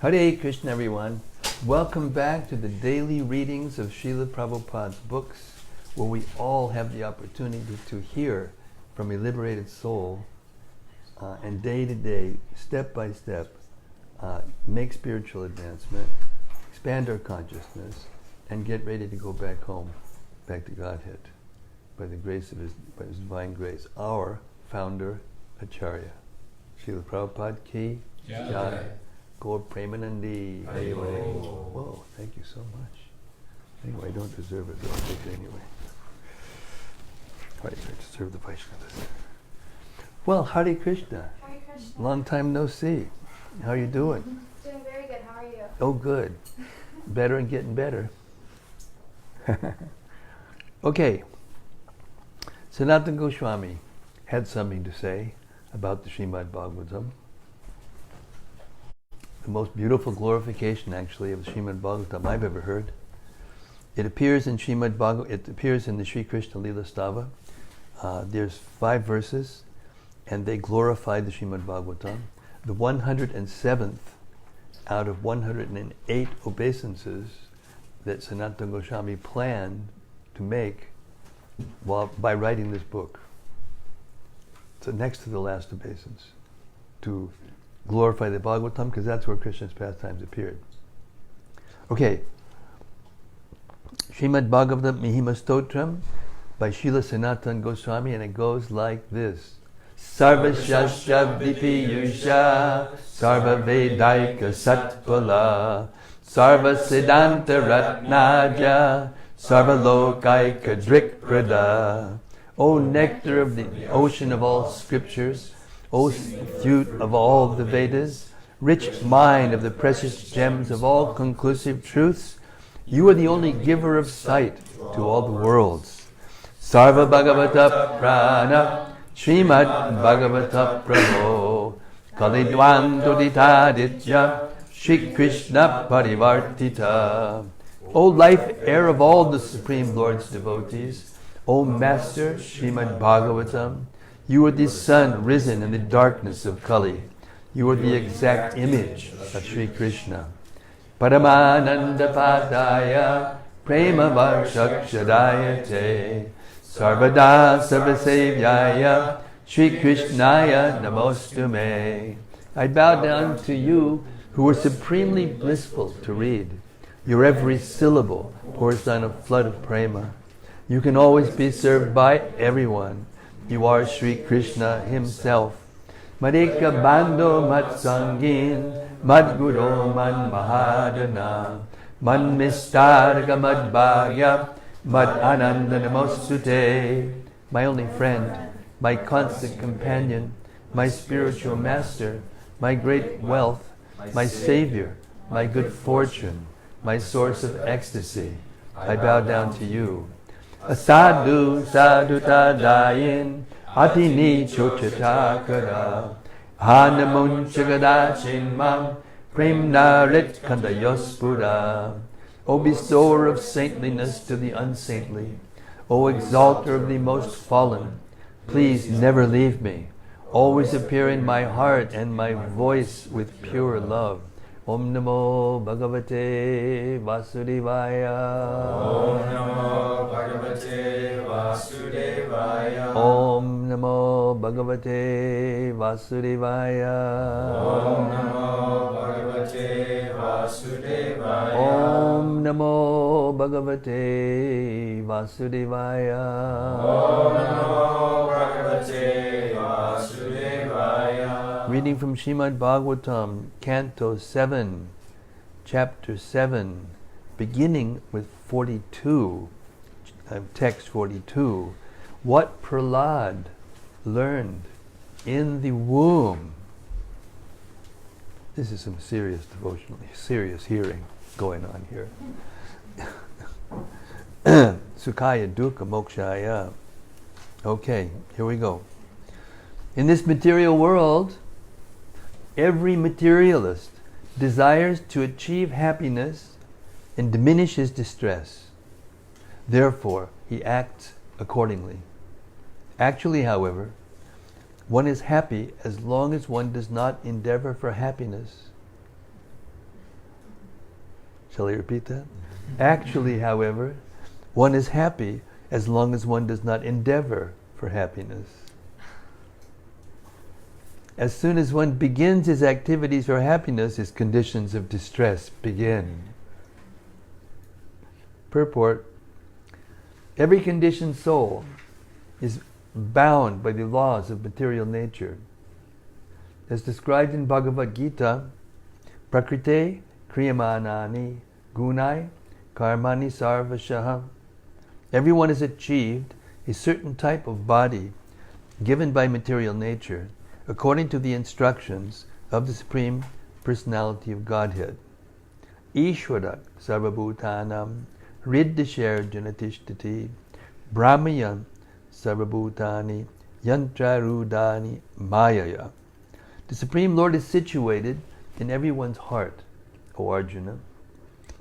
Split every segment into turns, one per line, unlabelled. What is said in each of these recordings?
Hare Krishna, everyone. Welcome back to the daily readings of Srila Prabhupada's books, where we all have the opportunity to hear from a liberated soul and day to day, step by step, make spiritual advancement, expand our consciousness, and get ready to go back home, back to Godhead, by the grace of by His divine grace. Our founder, Acharya, Srila Prabhupada ki jai. Gaur Premanandi. Whoa, thank you so much. Anyway, I don't deserve it, but I'll take it anyway. Right, I deserve the Vaishnavas. Well, Hare Krishna.
Hare Krishna.
Long time no see. How are you doing?
Doing very good. How are you?
Oh, good. Better and getting better. Okay. Sanatana Goswami had something to say about the Srimad-Bhagavatam. The most beautiful glorification, actually, of the Srimad-Bhagavatam I've ever heard. It appears in it appears in the Sri Krishna Lila Stava. There's 5 verses, and they glorify the Srimad-Bhagavatam. The 107th out of 108 obeisances that Sanatana Goswami planned to make by writing this book. So next to the last obeisance, to glorify the Bhagavatam, because that's where Krishna's pastimes appeared. Okay. Srimad-Bhagavatam Mahima Stotram by Srila Sanatana Goswami, and it goes like this. Sarva Shastra Vipiyusha Sarva Vedaika Satpala Sarva Siddhanta Ratnaja Sarva Lokaika Drikprada. O nectar of the ocean of all scriptures, O fruit of all the Vedas, rich mine of the precious gems of all conclusive truths, you are the only giver of sight to all the worlds. Sarva Bhagavata Prana Srimad Bhagavata Prabho Kalidwantoditaditya Shri Krishna Parivartita. O life air of all the Supreme Lord's devotees, O Master Srimad Bhagavatam, you are the sun risen in the darkness of Kali. You are the exact image of Sri Krishna. Paramananda Padaya Prema Varshakshadayate Sarvada Sarvasevyaya Sri Krishnaya Namostume. I bow down to you who are supremely blissful to read. Your every syllable pours down a flood of prema. You can always be served by everyone. You are Sri Krishna Himself. Madeka Bando Matsangin Madguru Man Mahadana Man Mistarga Madbhagya Mad Ananda Namostute. My only friend, my constant companion, my spiritual master, my great wealth, my savior, my good fortune, my source of ecstasy, I bow down to you. Asadu sadutadayin atini chochatakara hanamunchagadachinmam premnarit kandayospura. O bestower of saintliness to the unsaintly, O exalter of the most fallen, please never leave me. Always appear in my heart and my voice with pure love. Om Namo Bhagavate Vasudevaya.
Om Namo Bhagavate Vasudevaya.
Om Namo Bhagavate Vasudevaya.
Om Namo Bhagavate Vasudevaya.
Om Namo Bhagavate Vasudevaya.
Om Namo Bhagavate Vasudevaya.
Reading from Srimad-Bhagavatam, Canto 7, Chapter 7, beginning with 42, text 42. What Prahlada learned in the womb. This is some serious devotional, serious hearing going on here. Sukhaya dukkha mokshaya. Okay, here we go. In this material world, every materialist desires to achieve happiness and diminish his distress. Therefore, he acts accordingly. Actually, however, one is happy as long as one does not endeavor for happiness. Shall I repeat that? Actually, however, one is happy as long as one does not endeavor for happiness. As soon as one begins his activities for happiness, his conditions of distress begin. Purport: every conditioned soul is bound by the laws of material nature. As described in Bhagavad Gita, Prakrite kriyamanani gunai karmani sarvashaha. Everyone has achieved a certain type of body given by material nature according to the instructions of the Supreme Personality of Godhead. Ishvara sarvabhutanam riddhishar janatishtati brahmayan sarvabhutani yantrarudani mayaya. The Supreme Lord is situated in everyone's heart, O Arjuna,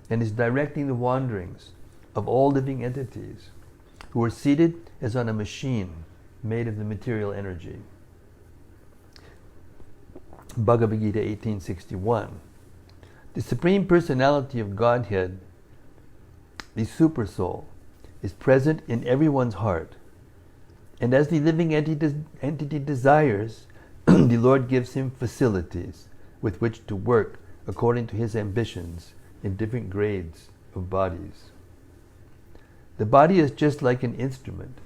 and is directing the wanderings of all living entities who are seated as on a machine made of the material energy. Bhagavad Gita 18:61. The Supreme Personality of Godhead, the Super Soul, is present in everyone's heart. And as the living entity desires, the Lord gives him facilities with which to work according to his ambitions in different grades of bodies. The body is just like an instrument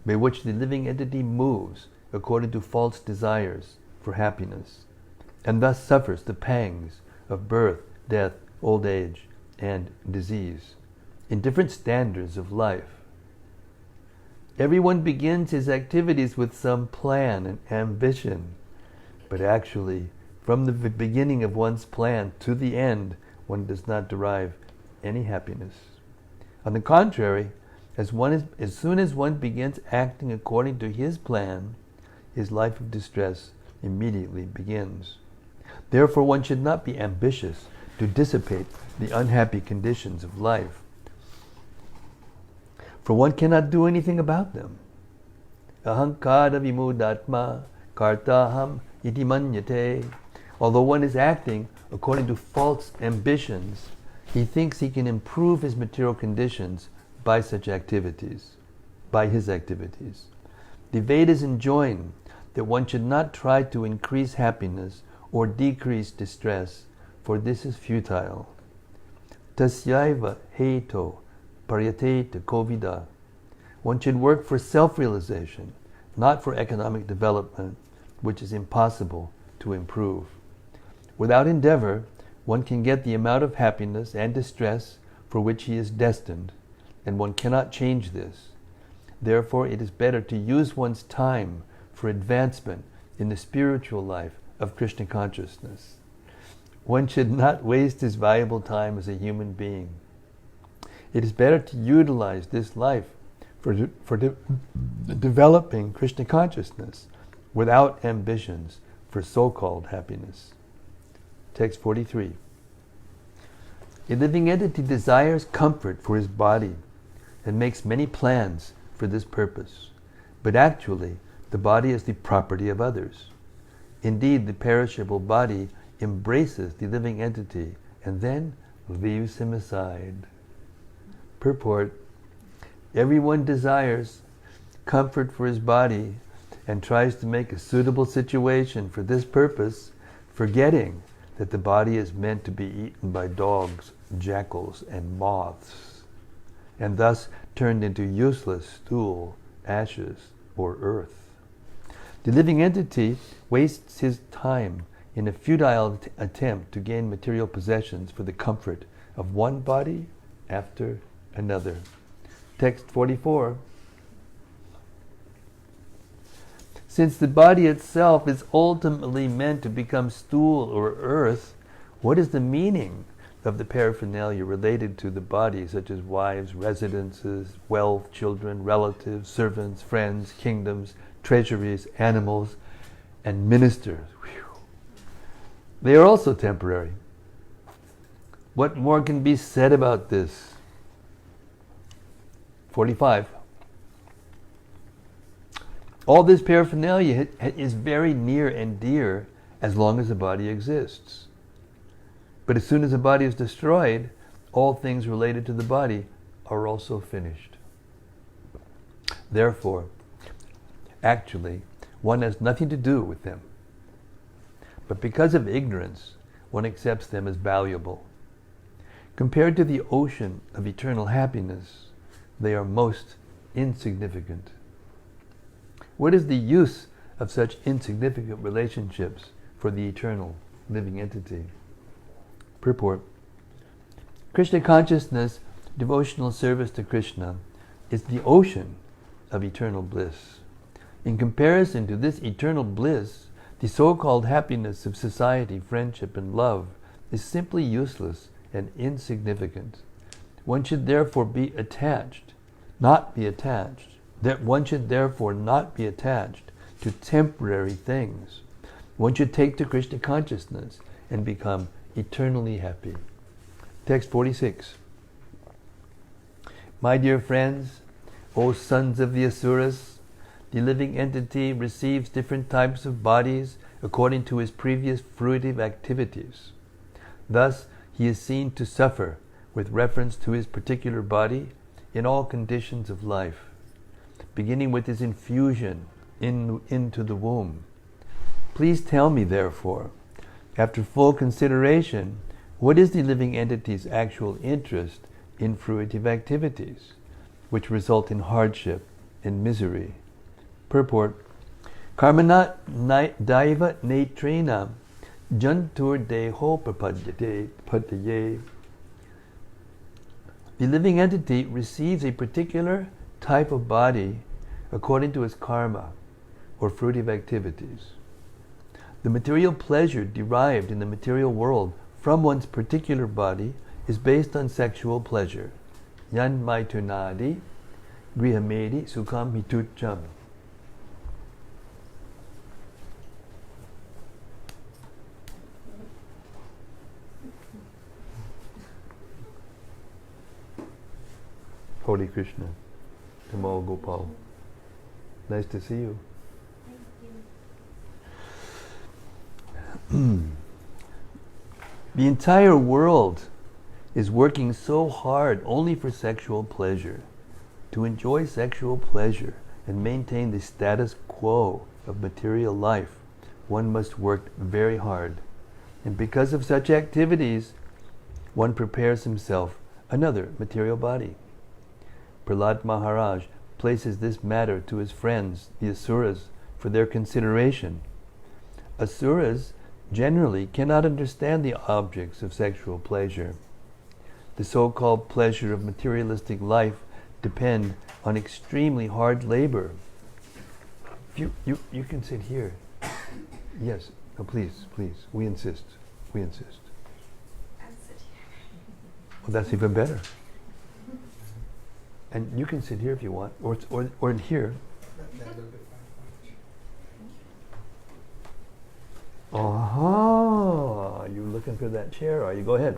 by which the living entity moves according to false desires for happiness, and thus suffers the pangs of birth, death, old age, and disease in different standards of life. Everyone begins his activities with some plan and ambition, but actually, from the beginning of one's plan to the end, one does not derive any happiness. On the contrary, as soon as one begins acting according to his plan, his life of distress immediately begins. Therefore, one should not be ambitious to dissipate the unhappy conditions of life, for one cannot do anything about them. Ahankara vimudatma kartaham iti manyate. Although one is acting according to false ambitions, he thinks he can improve his material conditions by such activities, by his activities. The Vedas enjoin that one should not try to increase happiness or decrease distress, for this is futile. Tasyaiva heto paryateta kovida. One should work for self-realization, not for economic development, which is impossible to improve. Without endeavor, one can get the amount of happiness and distress for which he is destined, and one cannot change this. Therefore, it is better to use one's time for advancement in the spiritual life of Krishna consciousness. One should not waste his valuable time as a human being. It is better to utilize this life for developing Krishna consciousness without ambitions for so-called happiness. Text 43. A living entity desires comfort for his body and makes many plans for this purpose. But actually, the body is the property of others. Indeed, the perishable body embraces the living entity and then leaves him aside. Purport: everyone desires comfort for his body and tries to make a suitable situation for this purpose, forgetting that the body is meant to be eaten by dogs, jackals, and moths, and thus turned into useless stool, ashes, or earth. The living entity wastes his time in a futile attempt to gain material possessions for the comfort of one body after another. Text 44. Since the body itself is ultimately meant to become stool or earth, what is the meaning of the paraphernalia related to the body, such as wives, residences, wealth, children, relatives, servants, friends, kingdoms, treasuries, animals, and ministers? Whew. They are also temporary. What more can be said about this? 45. All this paraphernalia is very near and dear as long as the body exists. But as soon as the body is destroyed, all things related to the body are also finished. Therefore, actually, one has nothing to do with them. But because of ignorance, one accepts them as valuable. Compared to the ocean of eternal happiness, they are most insignificant. What is the use of such insignificant relationships for the eternal living entity? Purport. Krishna consciousness, devotional service to Krishna, is the ocean of eternal bliss. In comparison to this eternal bliss, the so-called happiness of society, friendship, and love is simply useless and insignificant. One should therefore be attached, not be attached. That one should therefore not be attached to temporary things. One should take to Krishna consciousness and become eternally happy. Text 46. My dear friends, O sons of the Asuras, the living entity receives different types of bodies according to his previous fruitive activities. Thus, he is seen to suffer with reference to his particular body in all conditions of life, beginning with his infusion into the womb. Please tell me, therefore, after full consideration, what is the living entity's actual interest in fruitive activities, which result in hardship and misery? Purport. Karmana daiva netrena jantur deho padaye. The living entity receives a particular type of body according to his karma or fruitive activities. The material pleasure derived in the material world from one's particular body is based on sexual pleasure. Yan maitunadi grihamedi sukham hitucham. Holy Krishna, Tamal Gopal. Nice to see you. The entire world is working so hard only for sexual pleasure. To enjoy sexual pleasure and maintain the status quo of material life, one must work very hard. And because of such activities, one prepares himself another material body. Prahlada Maharaj places this matter to his friends, the Asuras, for their consideration. Asuras generally cannot understand the objects of sexual pleasure. The so-called pleasure of materialistic life depend on extremely hard labor. You can sit here. Yes, no, please, we insist. I'll sit here. Well, that's even better. And you can sit here if you want, or in here. Uh-huh. You looking for that chair, are you? Go ahead.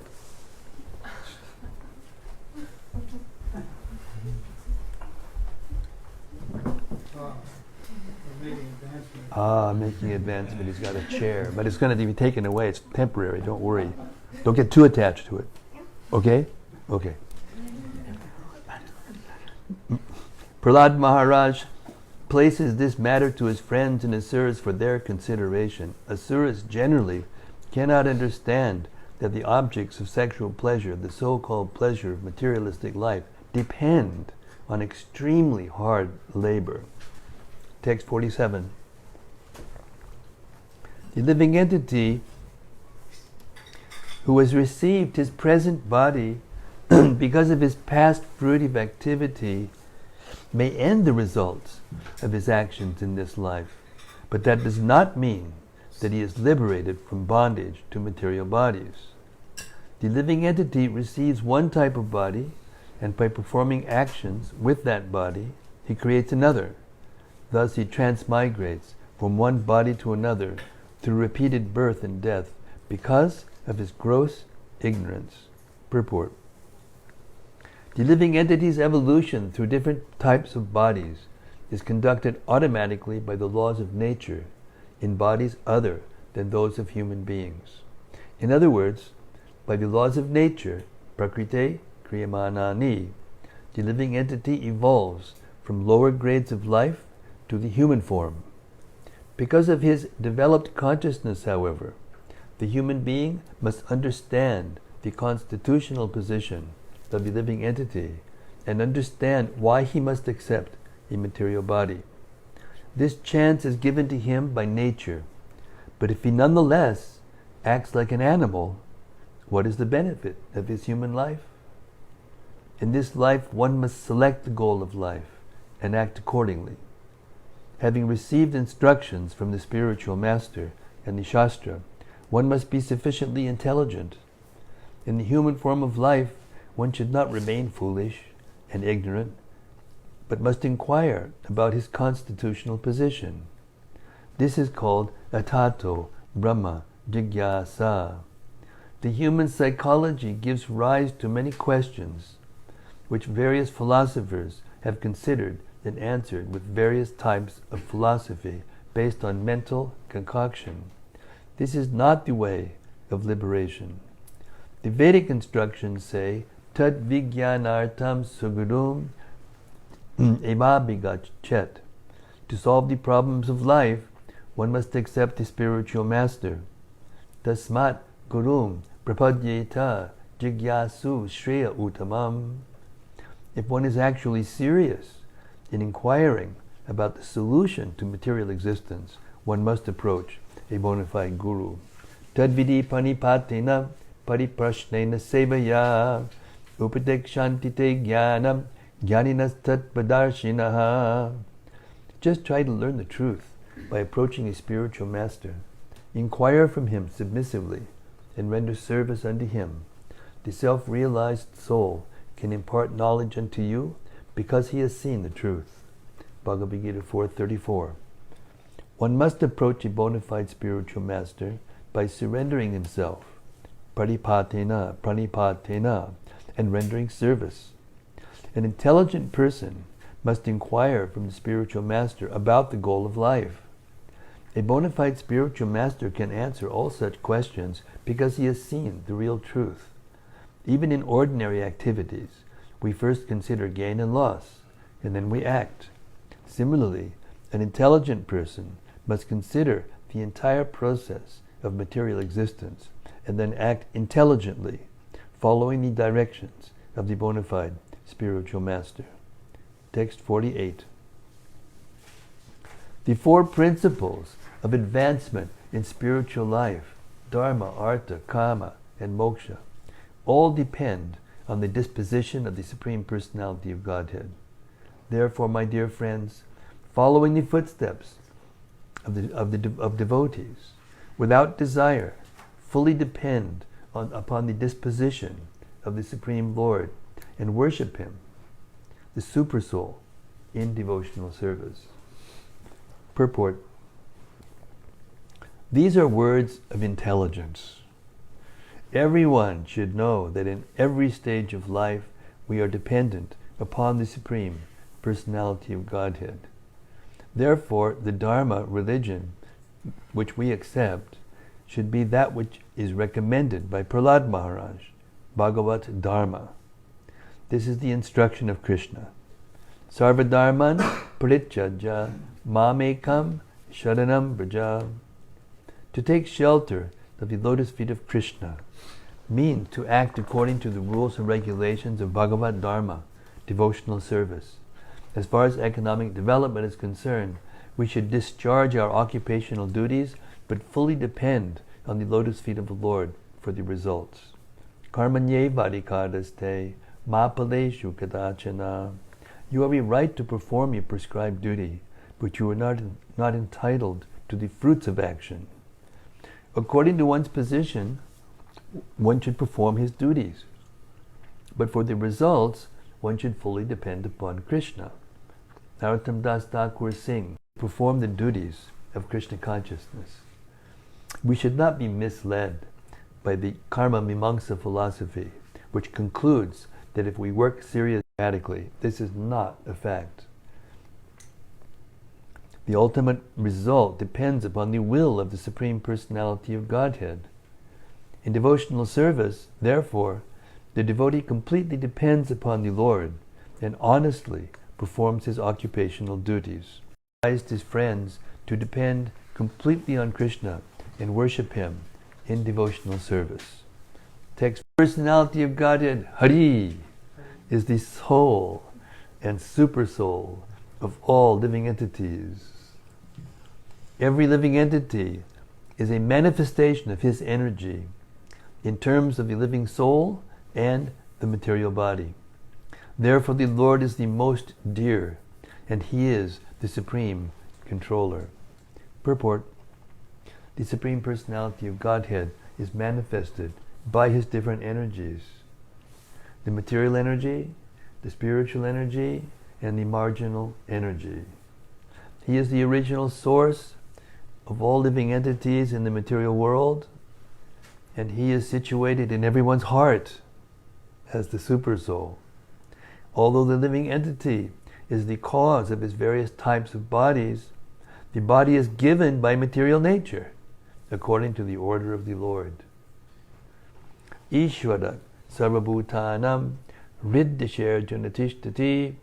Making advancement. He's got a chair, but it's going to be taken away. It's temporary. Don't worry. Don't get too attached to it. Okay? Okay. Prahlada Maharaj places this matter to his friends and Asuras for their consideration. Asuras generally cannot understand that the objects of sexual pleasure, the so-called pleasure of materialistic life, depend on extremely hard labor. Text 47. The living entity who has received his present body because of his past fruitive activity may end the results of his actions in this life, but that does not mean that he is liberated from bondage to material bodies. The living entity receives one type of body, and by performing actions with that body, he creates another. Thus he transmigrates from one body to another through repeated birth and death because of his gross ignorance. Purport. The living entity's evolution through different types of bodies is conducted automatically by the laws of nature in bodies other than those of human beings. In other words, By the laws of nature, prakrite kriyamanani, the living entity evolves from lower grades of life to the human form. Because of his developed consciousness, however, the human being must understand the constitutional position of the living entity and understand why he must accept a material body. This chance is given to him by nature, but if he nonetheless acts like an animal, what is the benefit of his human life? In this life, one must select the goal of life and act accordingly. Having received instructions from the spiritual master and the Shastra, one must be sufficiently intelligent. In the human form of life, one should not remain foolish and ignorant, but must inquire about his constitutional position. This is called atato brahma jigyasa. The human psychology gives rise to many questions, which various philosophers have considered and answered with various types of philosophy based on mental concoction. This is not the way of liberation. The Vedic instructions say, Tad Vijnanartam Sugurum Evabhigachet. To solve the problems of life, one must accept the spiritual master. Tasmat Gurum Prapadyeta Jigyasu Shreya Uttamam. If one is actually serious in inquiring about the solution to material existence, one must approach a bona fide guru. Tadvidi panipatena pariprashnena sevaya upadekshantite jnanam jnaninas tatpadarshinaha. Just try to learn the truth by approaching a spiritual master. Inquire from him submissively and render service unto him. The self-realized soul can impart knowledge unto you because he has seen the truth. Bhagavad Gita 4:34. One must approach a bona fide spiritual master by surrendering himself, pranipatena, and rendering service. An intelligent person must inquire from the spiritual master about the goal of life. A bona fide spiritual master can answer all such questions because he has seen the real truth. Even in ordinary activities, we first consider gain and loss, and then we act. Similarly, an intelligent person must consider the entire process of material existence and then act intelligently, following the directions of the bona fide spiritual master. Text 48. The four principles of advancement in spiritual life, dharma, artha, kama, and moksha, all depend on the disposition of the Supreme Personality of Godhead. Therefore, my dear friends, following the footsteps of devotees, without desire, fully depend upon the disposition of the Supreme Lord and worship Him, the Supersoul, in devotional service. Purport. These are words of intelligence. Everyone should know that in every stage of life we are dependent upon the Supreme Personality of Godhead. Therefore, the Dharma religion which we accept should be that which is recommended by Prahlada Maharaj, Bhagavat Dharma. This is the instruction of Krishna. Sarvadharman parityajya mamekam sharanam braja. To take shelter of the lotus feet of Krishna means to act according to the rules and regulations of Bhagavat Dharma, devotional service. As far as economic development is concerned, we should discharge our occupational duties but fully depend on the lotus feet of the Lord for the results. Karmanye vadikadaste mapaleshu kadachana. You have a right to perform your prescribed duty, but you are not entitled to the fruits of action. According to one's position, one should perform his duties, but for the results, one should fully depend upon Krishna. Narottam Das Thakur Singh performed the duties of Krishna consciousness. We should not be misled by the karma mimamsa philosophy, which concludes that if we work seriously, this is not a fact. The ultimate result depends upon the will of the Supreme Personality of Godhead. In devotional service, therefore, the devotee completely depends upon the Lord and honestly performs his occupational duties. He advised his friends to depend completely on Krishna and worship him in devotional service. Text: personality of Godhead, Hari, is the soul and super soul of all living entities. Every living entity is a manifestation of his energy in terms of the living soul and the material body. Therefore, the Lord is the most dear, and he is the supreme controller. Purport: the Supreme Personality of Godhead is manifested by his different energies: the material energy, the spiritual energy, and the marginal energy. He is the original source of all living entities in the material world, and he is situated in everyone's heart as the super soul. Although the living entity is the cause of his various types of bodies, the body is given by material nature according to the order of the Lord. Ishvara sarvabhutanam riddhishir junatishtati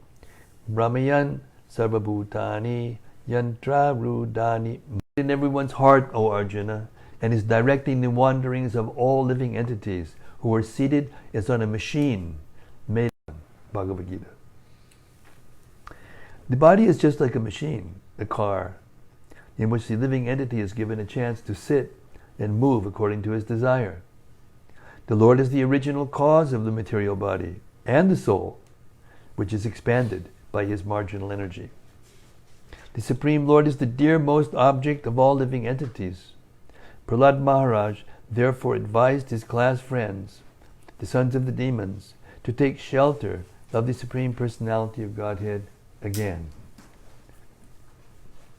brahmayan sarvabhutani yantra rudani. In everyone's heart, O Arjuna, and is directing the wanderings of all living entities who are seated as on a machine made of Bhagavad Gita. The body is just like a machine, a car, in which the living entity is given a chance to sit and move according to his desire. The Lord is the original cause of the material body and the soul, which is expanded by his marginal energy. The Supreme Lord is the dearmost object of all living entities. Prahlada Maharaj therefore advised his class friends, the sons of the demons, to take shelter of the Supreme Personality of Godhead again.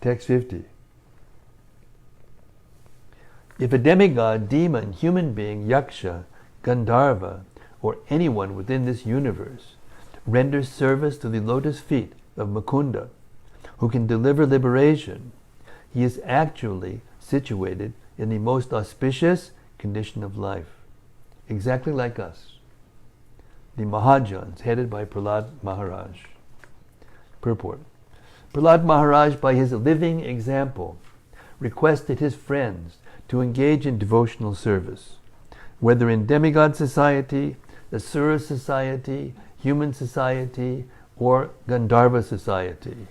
Text 50. If a demigod, demon, human being, yaksha, Gandharva, or anyone within this universe renders service to the lotus feet of Mukunda, who can deliver liberation, he is actually situated in the most auspicious condition of life, exactly like us, the Mahajans, headed by Prahlada Maharaj. Purport: Prahlada Maharaj, by his living example, requested his friends to engage in devotional service, whether in demigod society, Asura society, human society, or Gandharva society.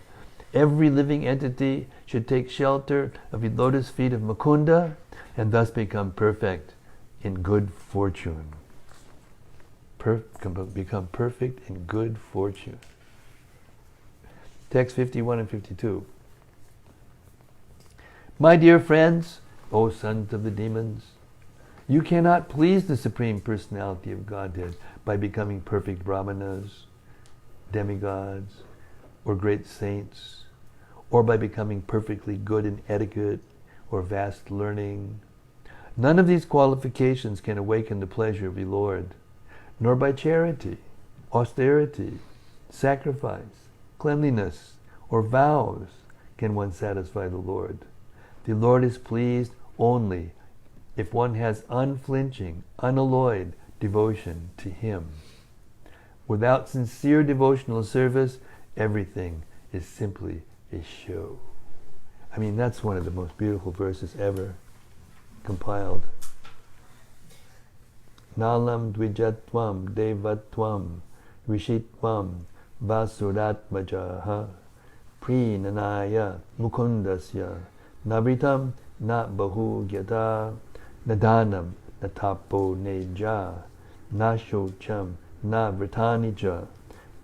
Every living entity should take shelter of the lotus feet of Mukunda and thus become perfect in good fortune. Become perfect in good fortune. Text 51 and 52. My dear friends, O sons of the demons, you cannot please the Supreme Personality of Godhead by becoming perfect brahmanas, demigods, or great saints, or by becoming perfectly good in etiquette or vast learning. None of these qualifications can awaken the pleasure of the Lord, nor by charity, austerity, sacrifice, cleanliness, or vows can one satisfy the Lord. The Lord is pleased only if one has unflinching, unalloyed devotion to him. Without sincere devotional service, everything is simply a show. I mean, that's one of the most beautiful verses ever compiled. Nalam dvijatvam devatvam rishitvam vasuratmajaha prinanaya mukundasya navritam na bahu gyata nadanam natapo neja nashocham na vritanija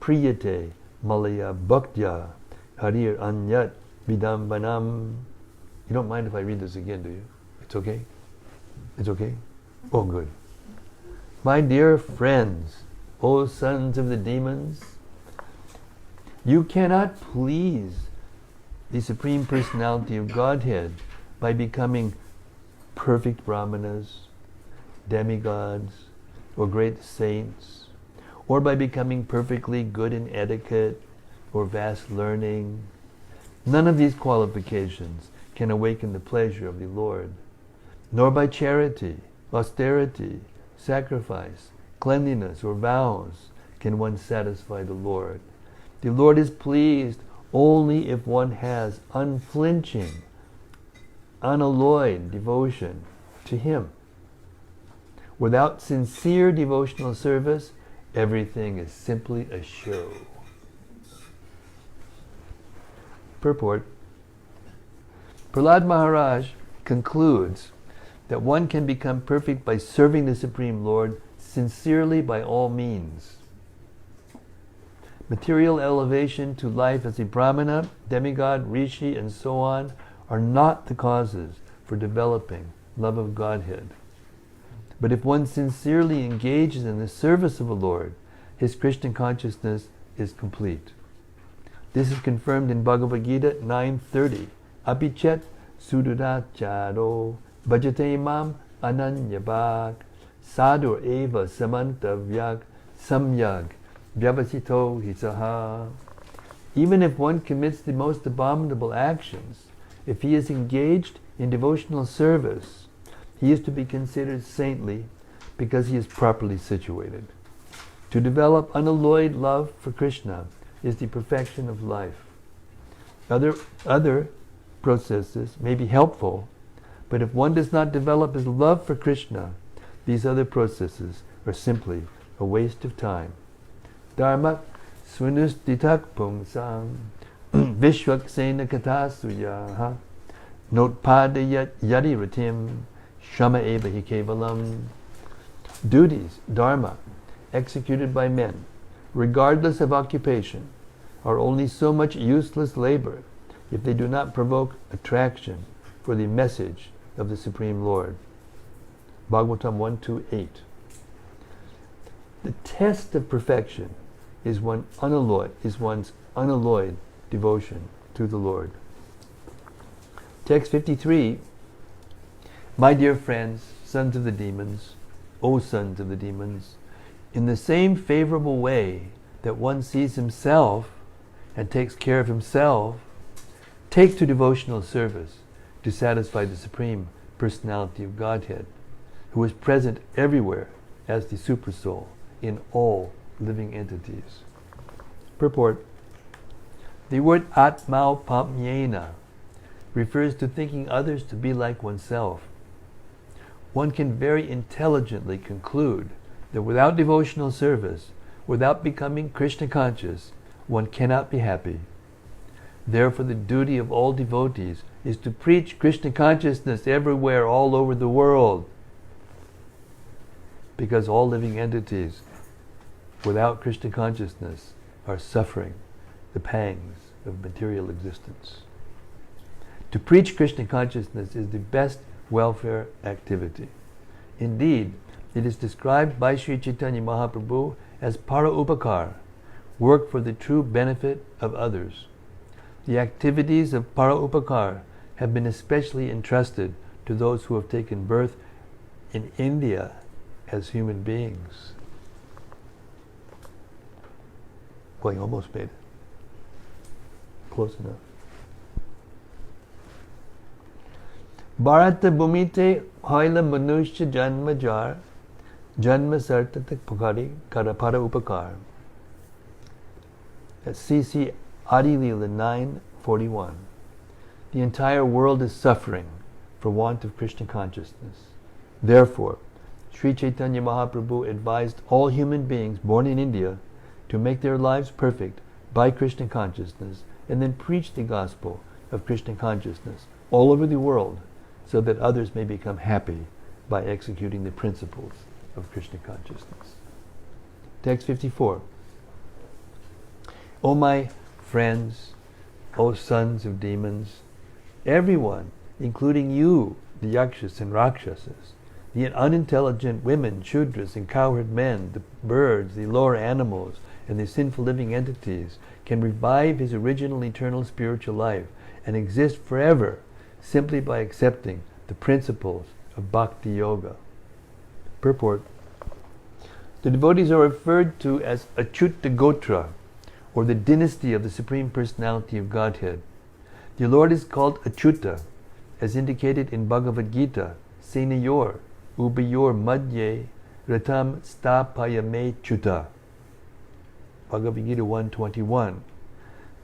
priyate malaya bhaktya harir anyat vidambanam. You don't mind if I read this again, do you? It's okay? It's okay? Oh, good. My dear friends, O sons of the demons, you cannot please the Supreme Personality of Godhead by becoming perfect brahmanas, demigods, or great saints, or by becoming perfectly good in etiquette or vast learning. None of these qualifications can awaken the pleasure of the Lord, nor by charity, austerity, sacrifice, cleanliness, or vows can one satisfy the Lord. The Lord is pleased only if one has unflinching, unalloyed devotion to Him. Without sincere devotional service, everything is simply a show. Purport. Prahlada Maharaj concludes that one can become perfect by serving the Supreme Lord sincerely by all means. Material elevation to life as a brahmana, demigod, rishi, and so on are not the causes for developing love of Godhead. But if one sincerely engages in the service of the Lord, his Krishna consciousness is complete. This is confirmed in Bhagavad Gita 9:30. Apichet suduracharo bhajate mam ananyabhak sadur eva samantavyak samyag vyavasito hisaha. Even if one commits the most abominable actions, if he is engaged in devotional service, he is to be considered saintly because he is properly situated. To develop unalloyed love for Krishna is the perfection of life. Other processes may be helpful, but if one does not develop his love for Krishna, these other processes are simply a waste of time. Dharma swanustitak pumsam vishwaksena katasuyaha notpadayat yadiratim shama eva hi kevalam. Duties, dharma, executed by men, regardless of occupation, are only so much useless labor if they do not provoke attraction for the message of the Supreme Lord. Bhagavatam 1:2-8. The test of perfection is one's unalloyed devotion to the Lord. Text 53. My dear friends, sons of the demons, O sons of the demons, in the same favorable way that one sees himself and takes care of himself, take to devotional service to satisfy the Supreme Personality of Godhead, who is present everywhere as the Supersoul in all living entities. Purport. The word atmaupamyena refers to thinking others to be like oneself. One can very intelligently conclude that without devotional service, without becoming Krishna conscious, one cannot be happy. Therefore, the duty of all devotees is to preach Krishna consciousness everywhere, all over the world. Because all living entities without Krishna consciousness are suffering the pangs of material existence. To preach Krishna consciousness is the best welfare activity. Indeed, it is described by Sri Chaitanya Mahaprabhu as para upakar, work for the true benefit of others. The activities of para upakar have been especially entrusted to those who have taken birth in India as human beings. Well, you almost made it. Close enough. Bharata bhumite hoila manushya janma jar janma sartatak pukari karapara upakar. That's CC Adi Leela 9:41. The entire world is suffering for want of Krishna consciousness. Therefore, Sri Chaitanya Mahaprabhu advised all human beings born in India to make their lives perfect by Krishna consciousness and then preach the gospel of Krishna consciousness all over the world so that others may become happy by executing the principles of Krishna consciousness. Text 54. O my friends, O sons of demons, everyone, including you, the yakshas and rakshasas, the unintelligent women, shudras and cowherd men, the birds, the lower animals, and the sinful living entities, can revive his original eternal spiritual life and exist forever simply by accepting the principles of Bhakti Yoga. Purport. The devotees are referred to as Achyuta Gotra, or the dynasty of the Supreme Personality of Godhead. The Lord is called Achyuta, as indicated in Bhagavad Gita, Senayor ubayor madhye ratam stapayame chuta. Bhagavad Gita 1:21.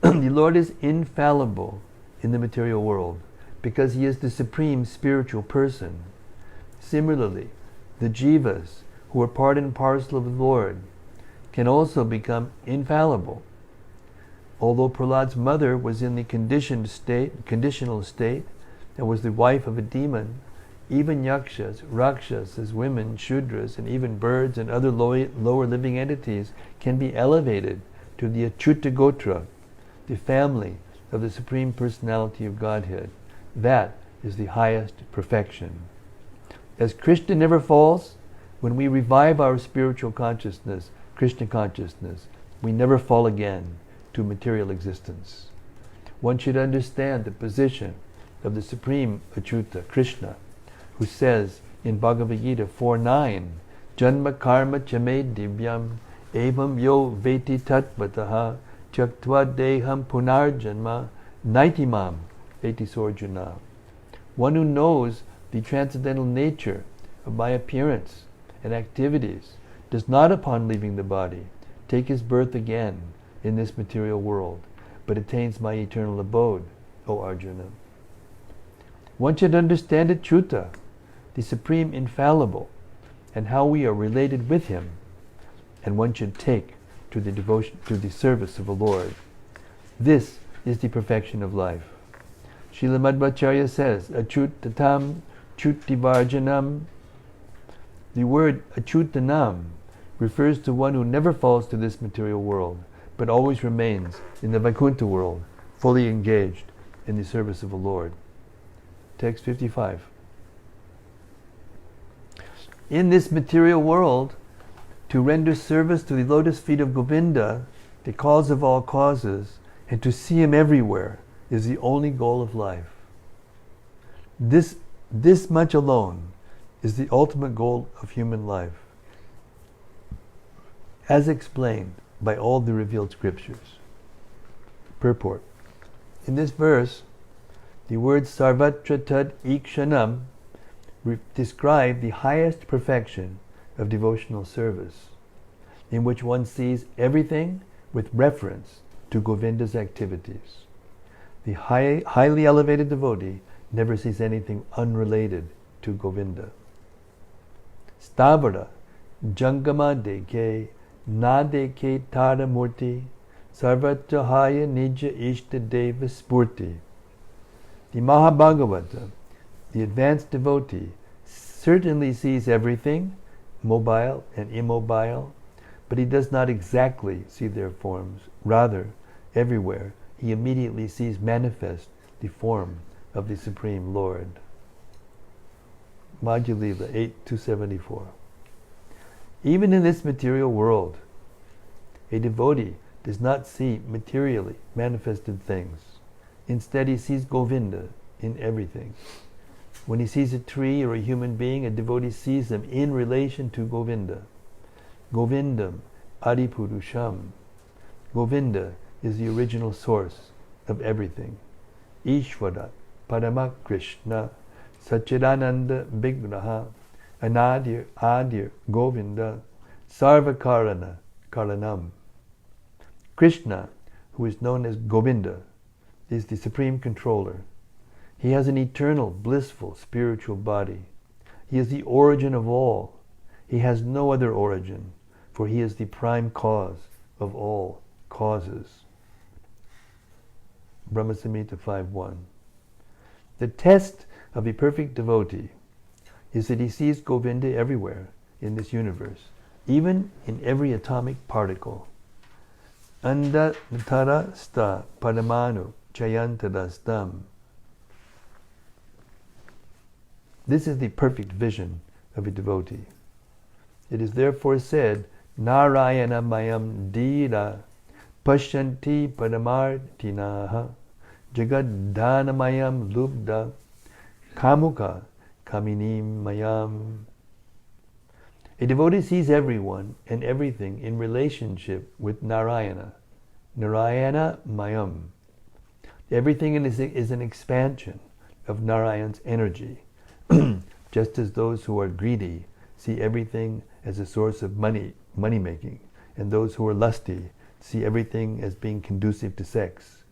The Lord is infallible in the material world because He is the supreme spiritual person. Similarly, the jivas who are part and parcel of the Lord can also become infallible. Although Prahlad's mother was in the conditional state, and was the wife of a demon, even yakshas, rakshasas, women, shudras, and even birds and other lower living entities can be elevated to the Achyuta Gotra, the family of the Supreme Personality of Godhead. That is the highest perfection. As Krishna never falls, when we revive our spiritual consciousness, Krishna consciousness, we never fall again to material existence. One should understand the position of the Supreme Achyuta, Krishna, who says in Bhagavad Gita 4:9, Janma karma chame divyam evam yo veti tatvataha chaktva deham punarjanma naitimam veti sorjuna. One who knows the transcendental nature of my appearance and activities does not, upon leaving the body, take his birth again in this material world, but attains my eternal abode, O Arjuna. One should understand Achyuta, the Supreme Infallible, and how we are related with Him, and one should take to the devotion, to the service of the Lord. This is the perfection of life. Srila Madhvacharya says, Achyutatam Chutivarjanam. The word Achyutanam refers to one who never falls to this material world, but always remains in the Vaikuntha world, fully engaged in the service of the Lord. Text 55. In this material world, to render service to the lotus feet of Govinda, the cause of all causes, and to see Him everywhere is the only goal of life. This much alone is the ultimate goal of human life, as explained by all the revealed scriptures. Purport. In this verse, the words Sarvatra Tad Ikshanam describe the highest perfection of devotional service, in which one sees everything with reference to Govinda's activities. The highly elevated devotee never sees anything unrelated to Govinda. Stavara Jangama Deke Na Deke Tara Murti Sarvatra Haya Nija Ishta Deva Spurti. The Mahabhagavata, the advanced devotee, certainly sees everything, mobile and immobile, but he does not exactly see their forms. Rather, everywhere he immediately sees manifest the form of the Supreme Lord. Madhya Lila 8-274. Even in this material world, a devotee does not see materially manifested things. Instead, he sees Govinda in everything. When he sees a tree or a human being, a devotee sees them in relation to Govinda. Govindam Adipurusham. Govinda is the original source of everything. Ishvara Paramak Krishna Sachidananda Vigraha Anadir Adir Govinda Sarvakarana Karanam. Krishna, who is known as Govinda, is the supreme controller. He has an eternal, blissful, spiritual body. He is the origin of all. He has no other origin, for He is the prime cause of all causes. Brahma Samhita 5.1. The test of a perfect devotee is that he sees Govinda everywhere in this universe, even in every atomic particle. Anda Natara Sta Paramanu Chayantadastam. This is the perfect vision of a devotee. It is therefore said, Narayana Mayam Dira Pashyanti Paramartinaha Jagadhanamayam Lubda Kamuka Kaminim Mayam. A devotee sees everyone and everything in relationship with Narayana. Narayana Mayam. Everything is an expansion of Narayan's energy. just as those who are greedy see everything as a source of money making, and those who are lusty see everything as being conducive to sex.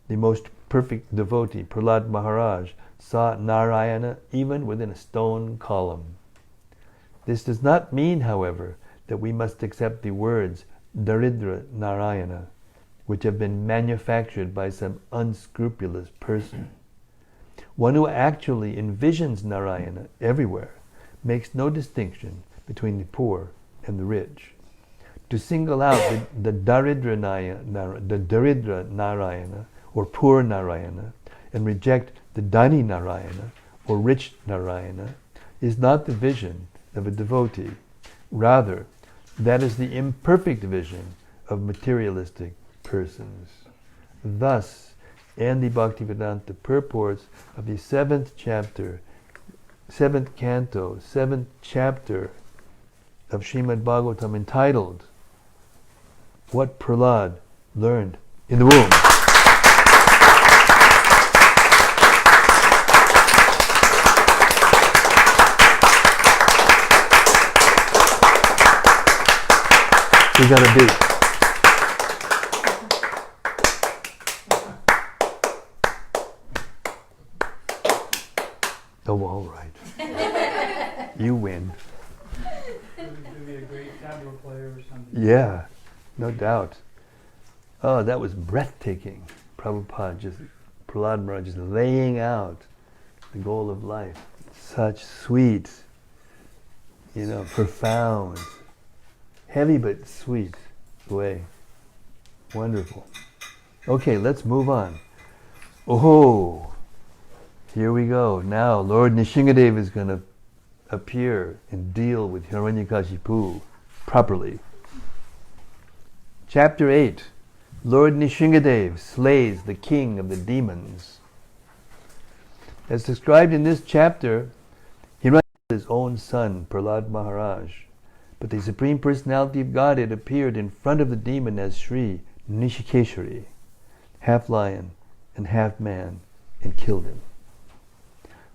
The most perfect devotee, Prahlada Maharaj, saw Narayana even within a stone column. This does not mean, however, that we must accept the words Daridra Narayana, which have been manufactured by some unscrupulous person. One who actually envisions Narayana everywhere makes no distinction between the poor and the rich. To single out the Daridra Narayana or poor Narayana and reject the Dhani Narayana or rich Narayana is not the vision of a devotee. Rather, that is the imperfect vision of materialistic persons. Thus, and the Bhaktivedanta purports of the 7th chapter, 7th canto, 7th chapter of Srimad-Bhagavatam entitled, What Prahlada Learned in the Womb. We got a beat. Oh, all right. You win.
You'd be a great tabla player or something.
Yeah, no doubt. Oh, that was breathtaking. Prahlada Maharaj just laying out the goal of life. Such sweet, profound, heavy but sweet way. Wonderful. Okay, let's move on. Oh, here we go. Now, Lord Nrsingadev is going to appear and deal with Hiranyakashipu properly. Chapter 8. Lord Nrsingadev slays the king of the demons. As described in this chapter, Hiranyakashipu is his own son, Prahlada Maharaj. But the Supreme Personality of Godhead appeared in front of the demon as Sri Nishikeshari, half lion and half man, and killed him.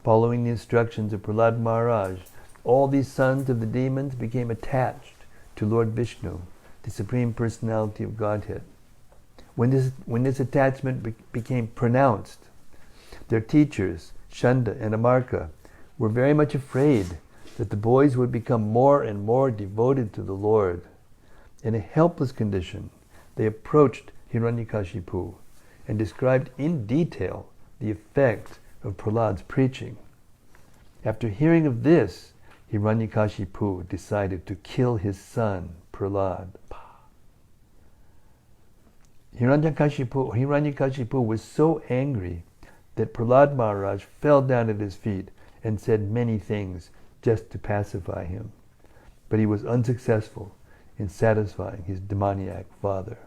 Following the instructions of Prahlada Maharaj, all these sons of the demons became attached to Lord Vishnu, the Supreme Personality of Godhead. When this attachment became pronounced, their teachers, Shanda and Amarka, were very much afraid that the boys would become more and more devoted to the Lord. In a helpless condition, they approached Hiranyakashipu and described in detail the effect of Prahlada's preaching. After hearing of this, Hiranyakashipu decided to kill his son, Prahlada. Hiranyakashipu was so angry that Prahlada Maharaj fell down at his feet and said many things just to pacify him. But he was unsuccessful in satisfying his demoniac father.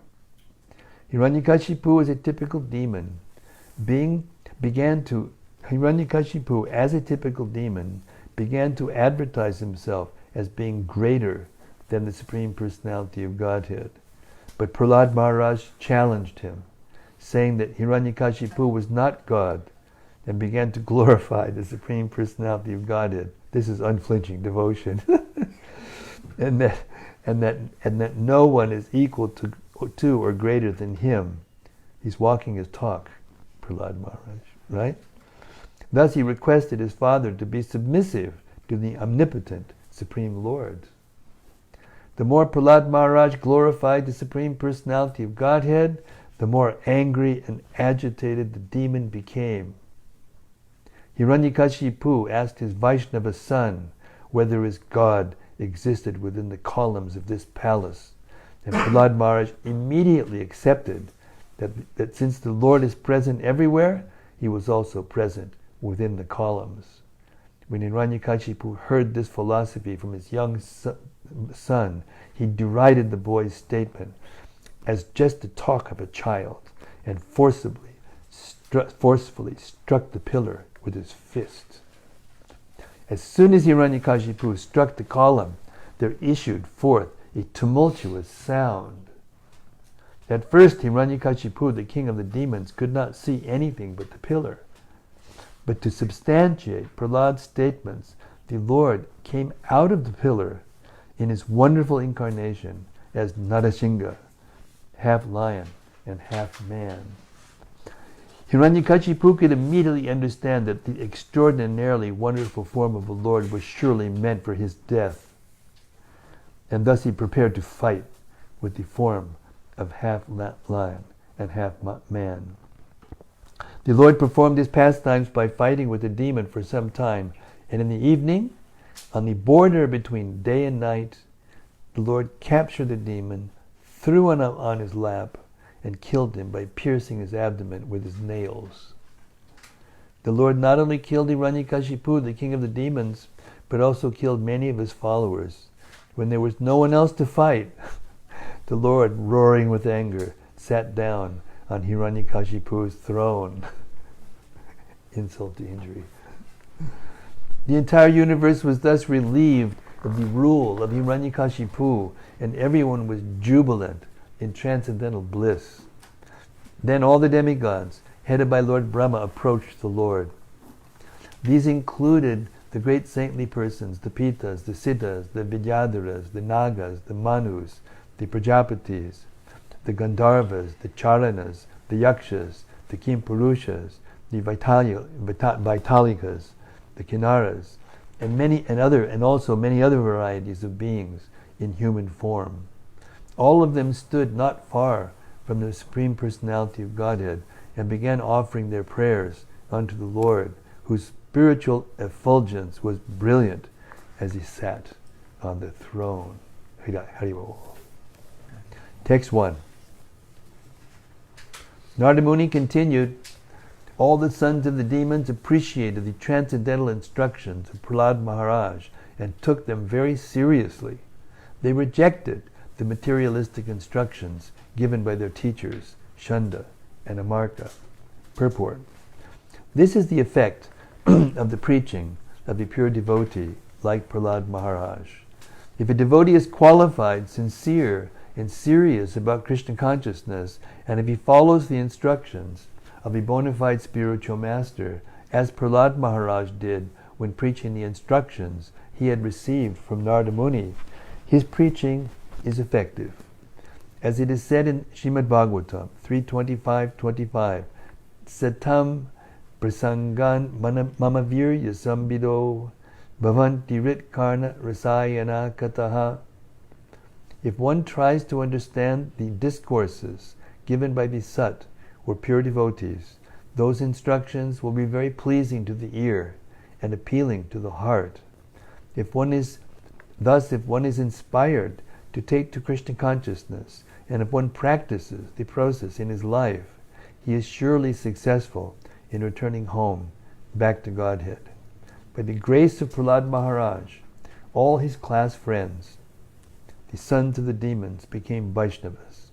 Hiranyakashipu is a typical demon. Hiranyakashipu, as a typical demon, began to advertise himself as being greater than the Supreme Personality of Godhead. But Prahlada Maharaj challenged him, saying that Hiranyakashipu was not God, and began to glorify the Supreme Personality of Godhead. This is unflinching devotion. and that no one is equal to or greater than him. He's walking his talk, Prahlada Maharaj, right? Thus he requested his father to be submissive to the omnipotent Supreme Lord. The more Prahlada Maharaj glorified the Supreme Personality of Godhead, the more angry and agitated the demon became. Hiranyakashipu asked his Vaishnava son whether his God existed within the columns of this palace. And Prahlada Maharaj immediately accepted that since the Lord is present everywhere, he was also present within the columns. When Hiranyakashipu heard this philosophy from his young son, he derided the boy's statement as just the talk of a child and forcefully struck the pillar with his fist. As soon as Hiranyakashipu struck the column, there issued forth a tumultuous sound. At first, Hiranyakashipu, the king of the demons, could not see anything but the pillar. But to substantiate Prahlada's statements, the Lord came out of the pillar in his wonderful incarnation as Narasingha, half lion and half man. Hiranyakashipu could immediately understand that the extraordinarily wonderful form of the Lord was surely meant for his death, and thus he prepared to fight with the form of half lion and half man. The Lord performed his pastimes by fighting with the demon for some time, and in the evening, on the border between day and night, the Lord captured the demon, threw him on his lap, and killed him by piercing his abdomen with his nails. The Lord not only killed Hiranyakashipu, the king of the demons, but also killed many of his followers. When there was no one else to fight, the Lord, roaring with anger, sat down on Hiranyakashipu's throne. Insult to injury. The entire universe was thus relieved of the rule of Hiranyakashipu, and everyone was jubilant in transcendental bliss. Then all the demigods, headed by Lord Brahma, approached the Lord. These included the great saintly persons, the Pitas, the Siddhas, the Vidyadharas, the Nagas, the Manus, the Prajapatis, the Gandharvas, the Charanas, the Yakshas, the Kimpurushas, the Vaitalikas, the Kinnaras, and also many other varieties of beings in human form. All of them stood not far from the Supreme Personality of Godhead and began offering their prayers unto the Lord, whose spiritual effulgence was brilliant as he sat on the throne. Haribol. Text 1. Narada Muni continued, all the sons of the demons appreciated the transcendental instructions of Prahlada Maharaj and took them very seriously. They rejected the materialistic instructions given by their teachers, Shanda and Amarka. Purport. This is the effect of the preaching of a pure devotee like Prahlada Maharaj. If a devotee is qualified, sincere, and serious about Krishna consciousness, and if he follows the instructions of a bona fide spiritual master, as Prahlada Maharaj did when preaching the instructions he had received from Narada Muni, his preaching is effective. As it is said in Srimad-Bhagavatam 3.25.25, Satam prasangan mamavir yasambido bhavanti rit karna rasayana kataha. If one tries to understand the discourses given by the Sat or pure devotees, those instructions will be very pleasing to the ear and appealing to the heart. If one is inspired to take to Krishna consciousness, and if one practices the process in his life, he is surely successful in returning home back to Godhead. By the grace of Prahlada Maharaj, all his class friends, the sons of the demons, became Vaishnavas.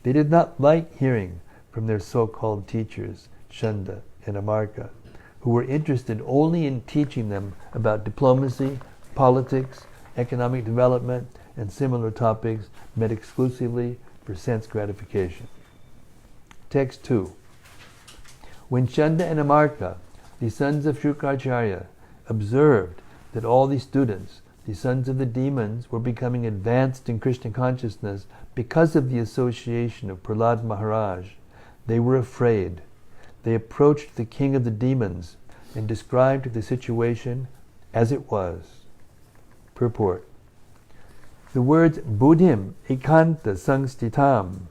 They did not like hearing from their so-called teachers, Shanda and Amarka, who were interested only in teaching them about diplomacy, politics, economic development, and similar topics meant exclusively for sense gratification. Text 2. When Shanda and Amarka, the sons of Shukracharya, observed that all the students, the sons of the demons, were becoming advanced in Krishna consciousness because of the association of Prahlada Maharaj, they were afraid. They approached the king of the demons and described the situation as it was. Purport. The words Buddhim Ekanta Sangstitam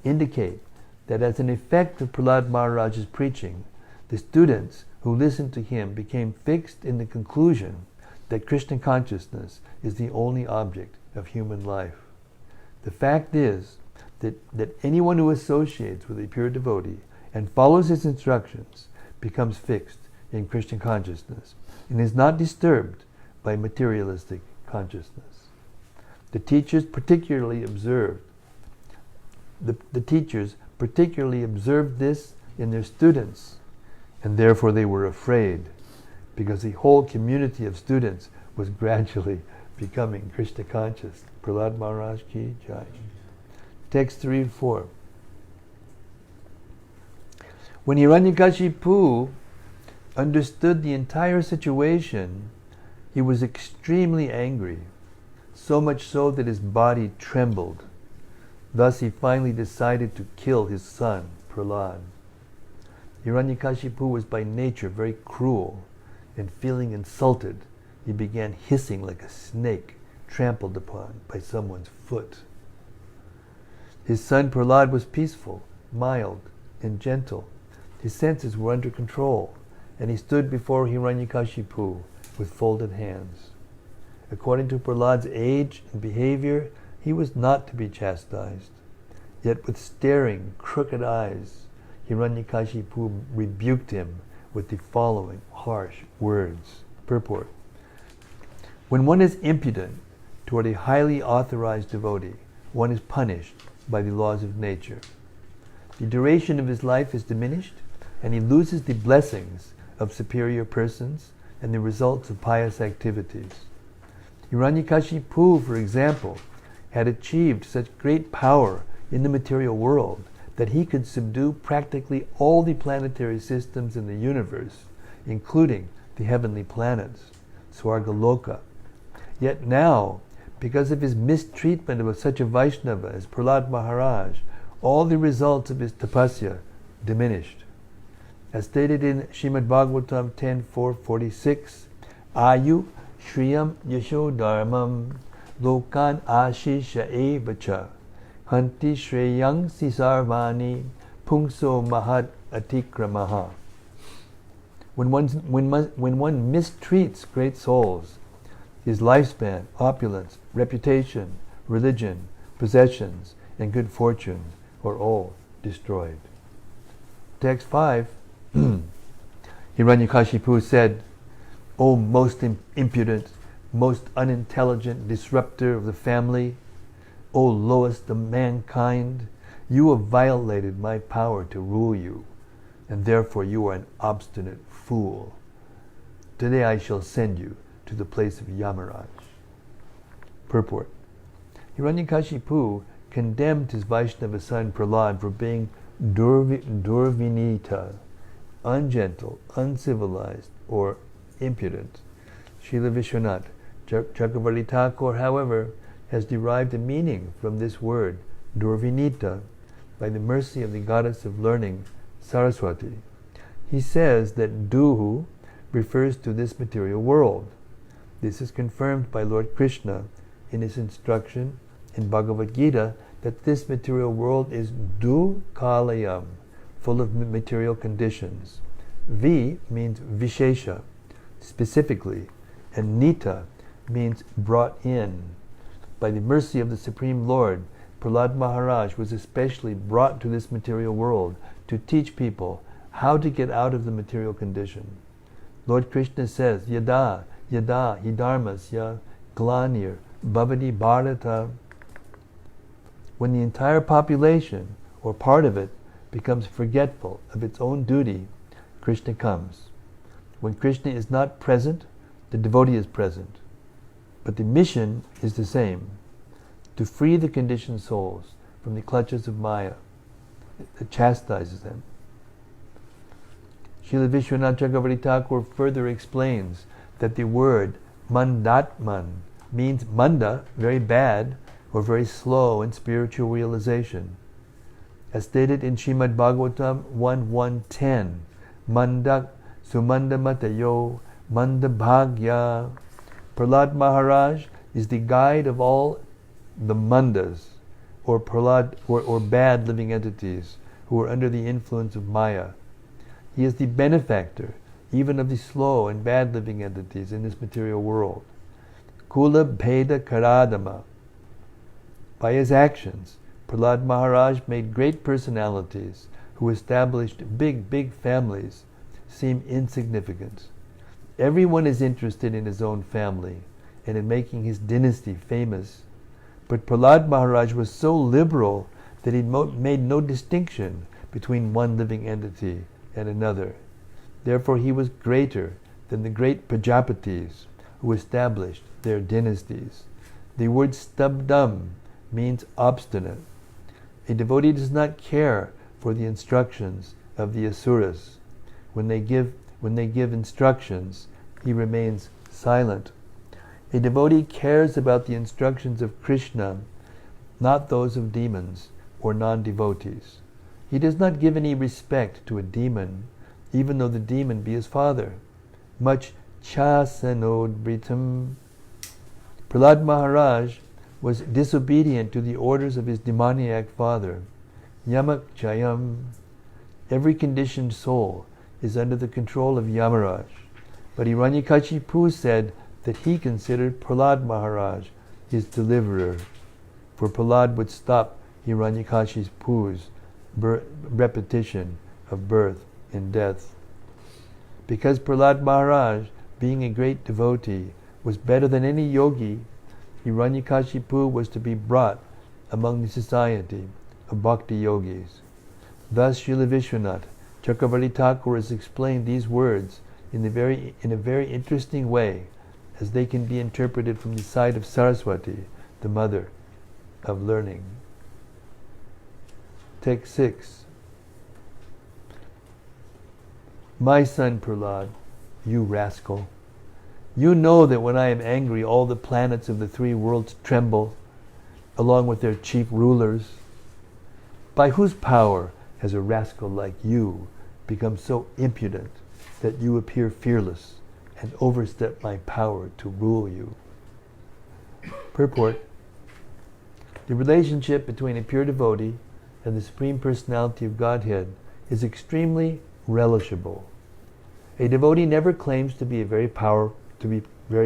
indicate that as an effect of Prahlada Maharaj's preaching, the students who listened to him became fixed in the conclusion that Krishna consciousness is the only object of human life. The fact is that anyone who associates with a pure devotee and follows his instructions becomes fixed in Krishna consciousness and is not disturbed by materialistic consciousness. The teachers particularly observed this in their students, and therefore they were afraid, because the whole community of students was gradually becoming Krishna conscious. Prahlada Maharaj ki jai. Text 3 and 4. When Hiranyakashipu understood the entire situation, He was extremely angry, so much so that his body trembled. Thus he finally decided to kill his son, Prahlada. Hiranyakashipu was by nature very cruel, and feeling insulted, he began hissing like a snake trampled upon by someone's foot. His son Prahlada was peaceful, mild, and gentle. His senses were under control, and he stood before Hiranyakashipu with folded hands. According to Prahlada's age and behavior, he was not to be chastised. Yet with staring, crooked eyes, Hiranyakashipu rebuked him with the following harsh words. Purport. When one is impudent toward a highly authorized devotee, one is punished by the laws of nature. The duration of his life is diminished, and he loses the blessings of superior persons and the results of pious activities. Hiranyakashipu, for example, had achieved such great power in the material world that he could subdue practically all the planetary systems in the universe, including the heavenly planets, Swargaloka. Yet now, because of his mistreatment of such a Vaishnava as Prahlada Maharaj, all the results of his tapasya diminished. As stated in Srimad-Bhagavatam 10.4.46, Ayu Shriyam Yasho Dharmam Lokan Ashisha Evacha Hanti Shreyang Sisarvani Pungso Mahat Atikramaha. When one mistreats great souls, his lifespan, opulence, reputation, religion, possessions, and good fortune are all destroyed. Text 5. Hiranyakashipu said, O most impudent, most unintelligent disruptor of the family, O lowest of mankind, you have violated my power to rule you, and therefore you are an obstinate fool. Today I shall send you to the place of Yamaraj. Purport. Hiranyakashipu condemned his Vaishnava son Prahlada for being durvinita, ungentle, uncivilized, or impudent. Srila Vishwanath Chakravarti Thakur, however, has derived a meaning from this word, durvinita, by the mercy of the goddess of learning, Saraswati. He says that duhu refers to this material world. This is confirmed by Lord Krishna in his instruction in Bhagavad Gita that this material world is dukalayam, full of material conditions. Vi means vishesha, specifically, and nita means brought in. By the mercy of the Supreme Lord, Prahlada Maharaj was especially brought to this material world to teach people how to get out of the material condition. Lord Krishna says, Yada hidharmasya glanir bhavati bharata. When the entire population, or part of it, becomes forgetful of its own duty, Krishna comes. When Krishna is not present, the devotee is present. But the mission is the same, to free the conditioned souls from the clutches of Maya that chastises them. Srila Vishwanath Chakravarti Thakur further explains that the word mandatman means manda, very bad, or very slow in spiritual realization. As stated in Srimad-Bhagavatam 1.1.10, mandak sumanda matayo manda bhagya. Prahlada Maharaj is the guide of all the mandas, or bad living entities who are under the influence of Maya. He is the benefactor even of the slow and bad living entities in this material world. Kula Bheda Karadama. By his actions, Prahlada Maharaj made great personalities who established big families seem insignificant. Everyone is interested in his own family and in making his dynasty famous. But Prahlada Maharaj was so liberal that he made no distinction between one living entity and another. Therefore he was greater than the great Prajapatis who established their dynasties. The word stabdam means obstinate. A devotee does not care for the instructions of the asuras. When they give instructions, he remains silent A devotee cares about the instructions of Krishna, not those of demons or non-devotees. He does not give any respect to a demon, even though the demon be his father. Much chasanodbritam. Prahlada Maharaj was disobedient to the orders of his demoniac father. Yamak Chayam. Every conditioned soul is under the control of Yamaraj. But Hiranyakashipu said that he considered Prahlada Maharaj his deliverer, for Prahlada would stop Hiranyakashipu's repetition of birth and death. Because Prahlada Maharaj, being a great devotee, was better than any yogi, Hiranyakashipu was to be brought among the society of bhakti yogis. Thus Srila Vishwanath Chakravarti Thakur has explained these words in a very interesting way, as they can be interpreted from the side of Saraswati, the mother of learning. Text 6. My son Prahlad, you rascal, you know that when I am angry all the planets of the three worlds tremble, along with their chief rulers. By whose power has a rascal like you become so impudent that you appear fearless and overstep my power to rule you? Purport. The relationship between a pure devotee and the Supreme Personality of Godhead is extremely relishable. A devotee never claims to be very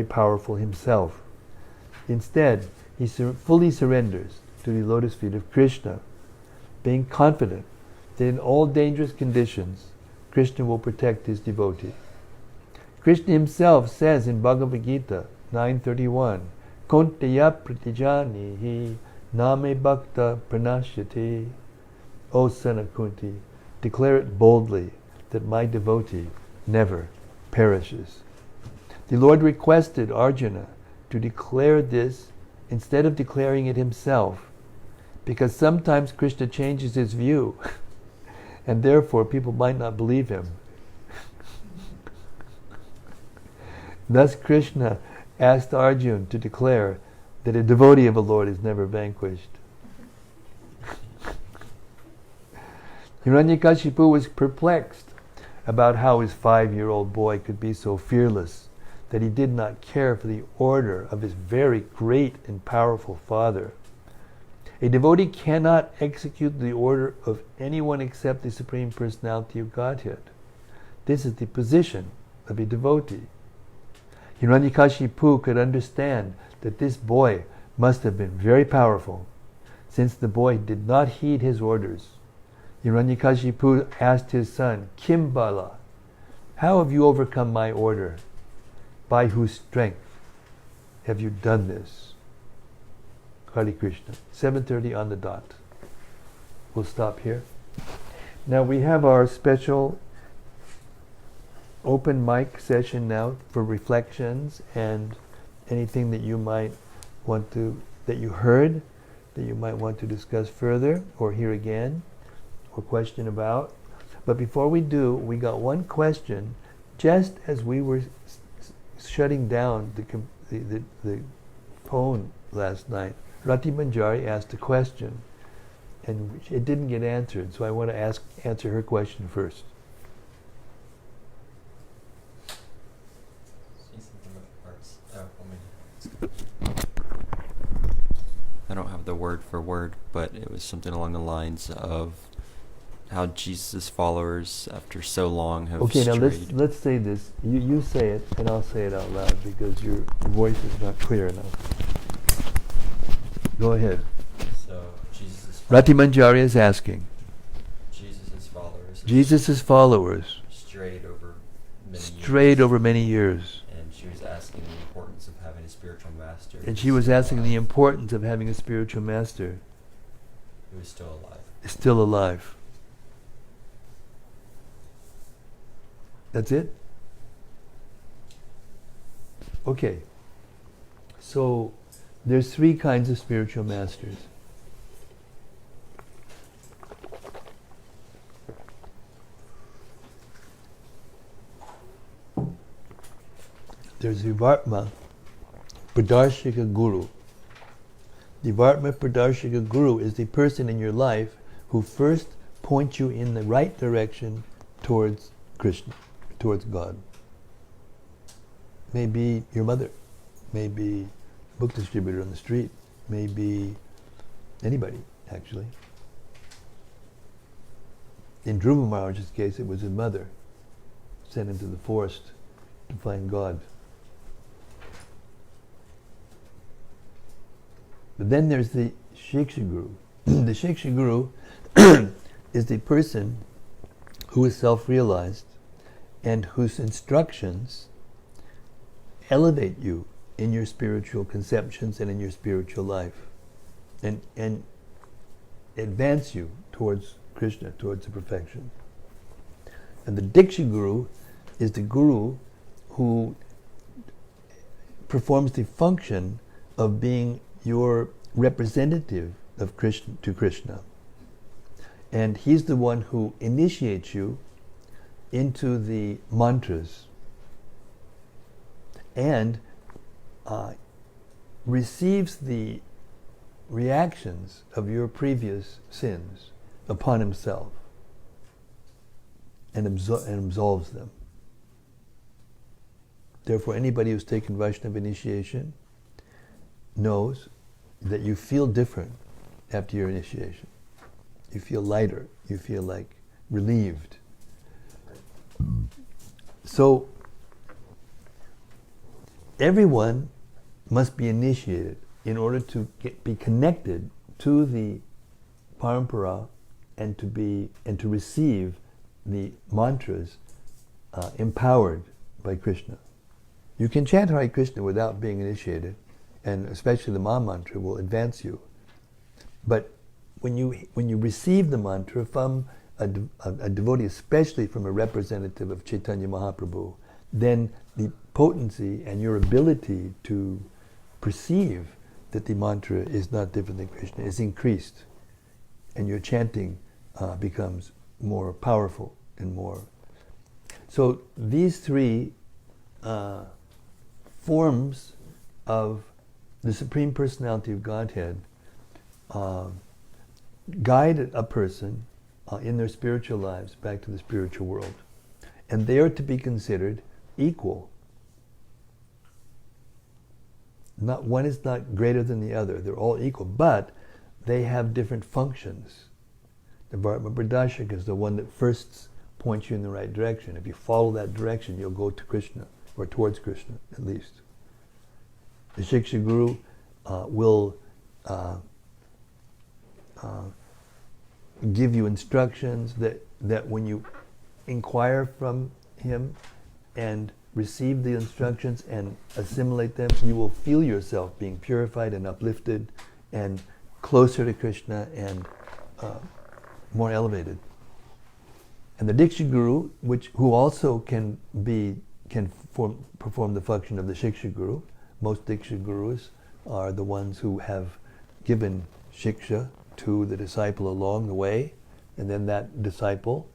powerful himself. Instead, he fully surrenders to the lotus feet of Krishna, being confident that in all dangerous conditions, Krishna will protect his devotee. Krishna himself says in Bhagavad Gita 9:31, Kontaya pratijanihi name bhakta pranashyati. O son of Kunti, declare it boldly that my devotee never perishes. The Lord requested Arjuna to declare this instead of declaring it himself, because sometimes Krishna changes his view and therefore people might not believe him. Thus Krishna asked Arjuna to declare that a devotee of the Lord is never vanquished. Hiranyakashipu was perplexed about how his 5-year-old boy could be so fearless that he did not care for the order of his very great and powerful father. A devotee cannot execute the order of anyone except the Supreme Personality of Godhead. This is the position of a devotee. Hiranyakashipu could understand that this boy must have been very powerful, since the boy did not heed his orders. Hiranyakashipu asked his son, Kimbala, how have you overcome my order? By whose strength have you done this? Hare Krishna. 7:30 on the dot. We'll stop here. Now we have our special open mic session now for reflections and anything that you might want to, that you heard, that you might want to discuss further or hear again or question about. But before we do, we got one question just as we were shutting down the phone last night. Rati Manjari asked a question and it didn't get answered, so I want to answer her question first.
I don't have the word for word, but it was something along the lines of how Jesus' followers, after so long, have
Okay,
strayed.
now let's say this. You say it, and I'll say it out loud because your voice is not clear enough. Go ahead.
So Jesus'
Rati Manjari is asking.
Jesus' followers
strayed
strayed
over many years.
and she was asking the importance of having a spiritual master.
And she was asking the importance of having a spiritual master.
Who is still alive.
Still alive. That's it? Okay. So there's 3 kinds of spiritual masters. There's Vivartma, Pradarshika Guru. The Vartma Pradarshika Guru is the person in your life who first points you in the right direction towards Krishna, towards God. Maybe your mother, maybe a book distributor on the street, maybe anybody, actually. In Dhruva Maharaj's case, it was his mother, sent into the forest to find God. But then there's the Shiksha Guru. The Shiksha Guru is the person who is self-realized and whose instructions elevate you in your spiritual conceptions and in your spiritual life, and advance you towards Krishna, towards the perfection. And the Diksha Guru is the Guru who performs the function of being your representative of Krishna to Krishna. And he's the one who initiates you into the mantras and receives the reactions of your previous sins upon himself and absolves them. Therefore, anybody who's taken Vaishnava initiation knows that you feel different after your initiation. You feel lighter, you feel like relieved. So, everyone must be initiated in order to be connected to the parampara and to receive the mantras empowered by Krishna. You can chant Hare Krishna without being initiated, and especially the Maha mantra will advance you. But when you receive the mantra from a devotee, especially from a representative of Chaitanya Mahaprabhu, then the potency and your ability to perceive that the mantra is not different than Krishna is increased, and your chanting becomes more powerful and more. So these three forms of the Supreme Personality of Godhead guide a person in their spiritual lives back to the spiritual world. And they are to be considered equal. One is not greater than the other. They're all equal, but they have different functions. The Vartma Pradarshika is the one that first points you in the right direction. If you follow that direction, you'll go to Krishna, or towards Krishna, at least. The Shiksha Guru will give you instructions that when you inquire from him and receive the instructions and assimilate them, you will feel yourself being purified and uplifted and closer to Krishna and more elevated. And the Diksha Guru, who also can perform the function of the Shiksha Guru. Most Diksha Gurus are the ones who have given Shiksha to the disciple along the way, and then that disciple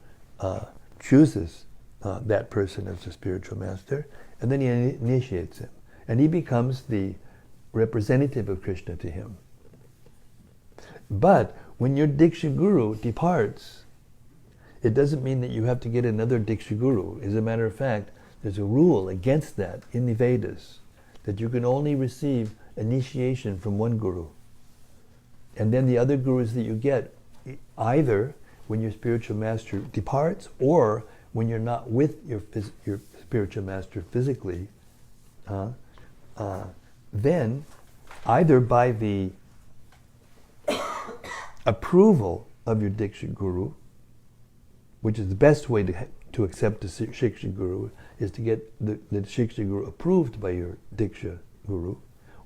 chooses that person as a spiritual master, and then he initiates him. And he becomes the representative of Krishna to him. But when your Diksha Guru departs, it doesn't mean that you have to get another Diksha Guru. As a matter of fact, there's a rule against that in the Vedas, that you can only receive initiation from one Guru. And then the other Gurus that you get, either when your spiritual master departs or when you're not with your spiritual master physically, then either by the approval of your Diksha Guru, which is the best way to accept the Shiksha Guru, is to get the Shiksha Guru approved by your Diksha Guru,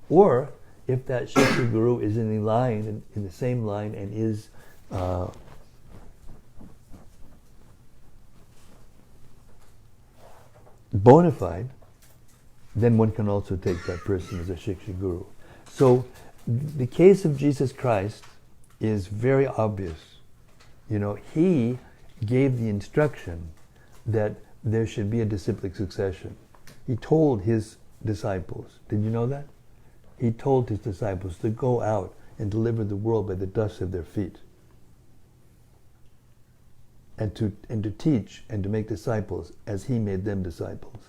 or if that Shiksha Guru is in the same line and is bona fide, then one can also take that person as a Shiksha Guru. So the case of Jesus Christ is very obvious. He gave the instruction that there should be a disciplic succession. He told his disciples. Did you know that? he told his disciples to go out and deliver the world by the dust of their feet. And to teach and to make disciples as he made them disciples.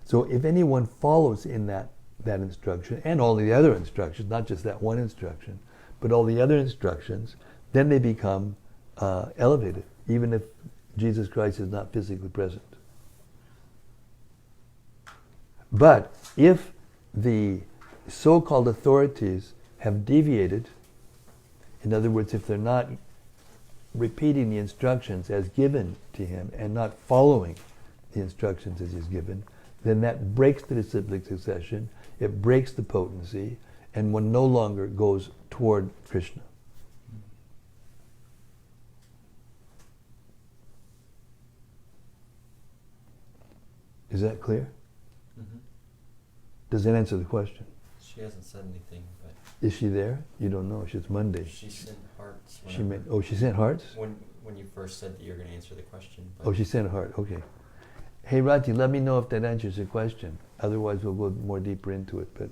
So if anyone follows in that instruction, and all the other instructions, not just that one instruction, but all the other instructions, then they become elevated, even if Jesus Christ is not physically present. But if the so-called authorities have deviated, in other words, if they're not repeating the instructions as given to him and not following the instructions as he's given, then that breaks the disciplic succession, it breaks the potency, and one no longer goes toward Krishna. Is that clear?
Mm-hmm.
Does that answer the question?
She hasn't said anything, but...
Is she there? You don't know. It's Monday.
She sent hearts.
She sent hearts?
When you first said that you were going to answer the question.
Oh, she sent a heart. Okay. Hey, Rati, let me know if that answers your question. Otherwise, we'll go more deeper into it. But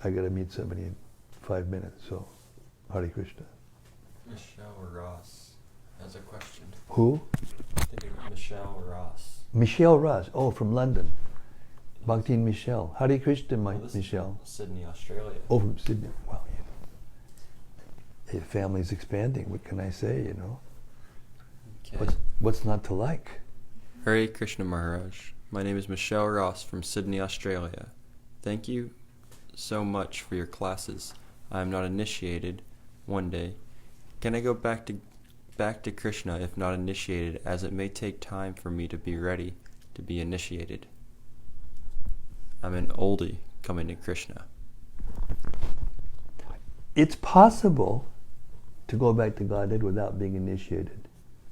I got to meet somebody in 5 minutes. So, Hare Krishna.
Michelle Ross has a question.
Who?
I think it was Michelle Ross.
Michelle Ross. Oh, from London. Bhakti and Michelle. Hare Krishna, Michelle.
Sydney, Australia.
Oh, from Sydney. Well, your family's expanding. What can I say, you know?
Okay.
What's not to like?
Hare Krishna Maharaj. My name is Michelle Ross from Sydney, Australia. Thank you so much for your classes. I am not initiated. One day, can I go back to Krishna if not initiated, as it may take time for me to be ready to be initiated? I'm an oldie coming to Krishna.
It's possible to go back to Godhead without being initiated,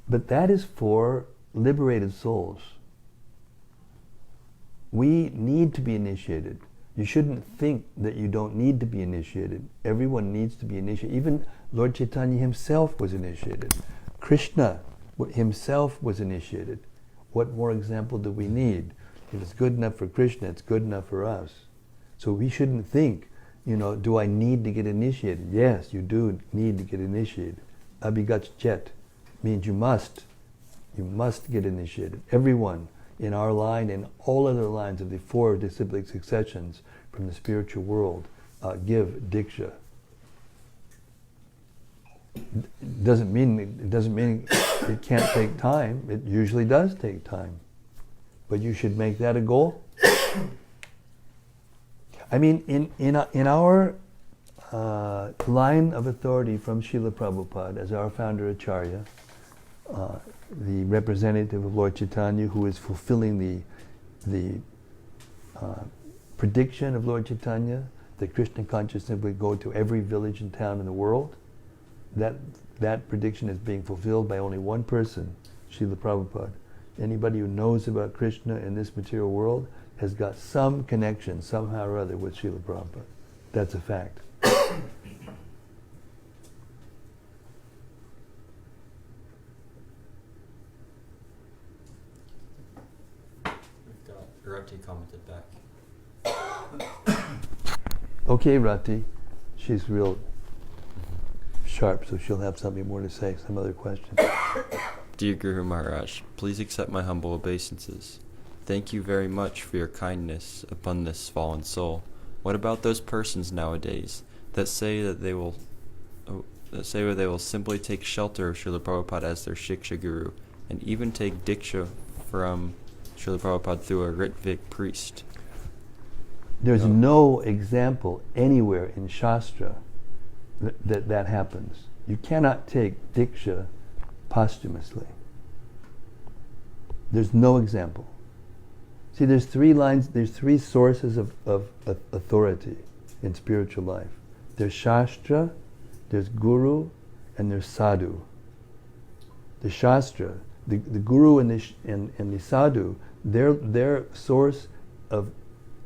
but that is for liberated souls. We need to be initiated. You shouldn't think that you don't need to be initiated. Everyone needs to be initiated. Even Lord Chaitanya himself was initiated. Krishna himself was initiated. What more example do we need? If it's good enough for Krishna, it's good enough for us. So we shouldn't think, do I need to get initiated? Yes, you do need to get initiated. Abhigach Chet means you must get initiated. Everyone in our line and all other lines of the 4 disciplic successions from the spiritual world give Diksha. It doesn't mean it can't take time. It usually does take time. But you should make that a goal. I mean, in our line of authority from Srila Prabhupada as our founder Acharya, the representative of Lord Chaitanya, who is fulfilling the prediction of Lord Chaitanya that Krishna consciousness would go to every village and town in the world. That prediction is being fulfilled by only one person, Srila Prabhupada. Anybody who knows about Krishna in this material world has got some connection somehow or other with Srila Prabhupada. That's a fact.
We've got Rati commented back.
Okay, Rati. She's real sharp, so she'll have something more to say, some other question.
Dear Guru Maharaj, please accept my humble obeisances. Thank you very much for your kindness upon this fallen soul. What about those persons nowadays that say that they will simply take shelter of Srila Prabhupada as their Shiksha Guru, and even take Diksha from Srila Prabhupada through a Ritvik priest?
There's no example anywhere in Shastra that happens. You cannot take Diksha posthumously. There's no example. See, there's 3 lines, there's 3 sources of authority in spiritual life. There's Shastra, there's Guru, and there's Sadhu. The Shastra, the Guru and the Sadhu, their source of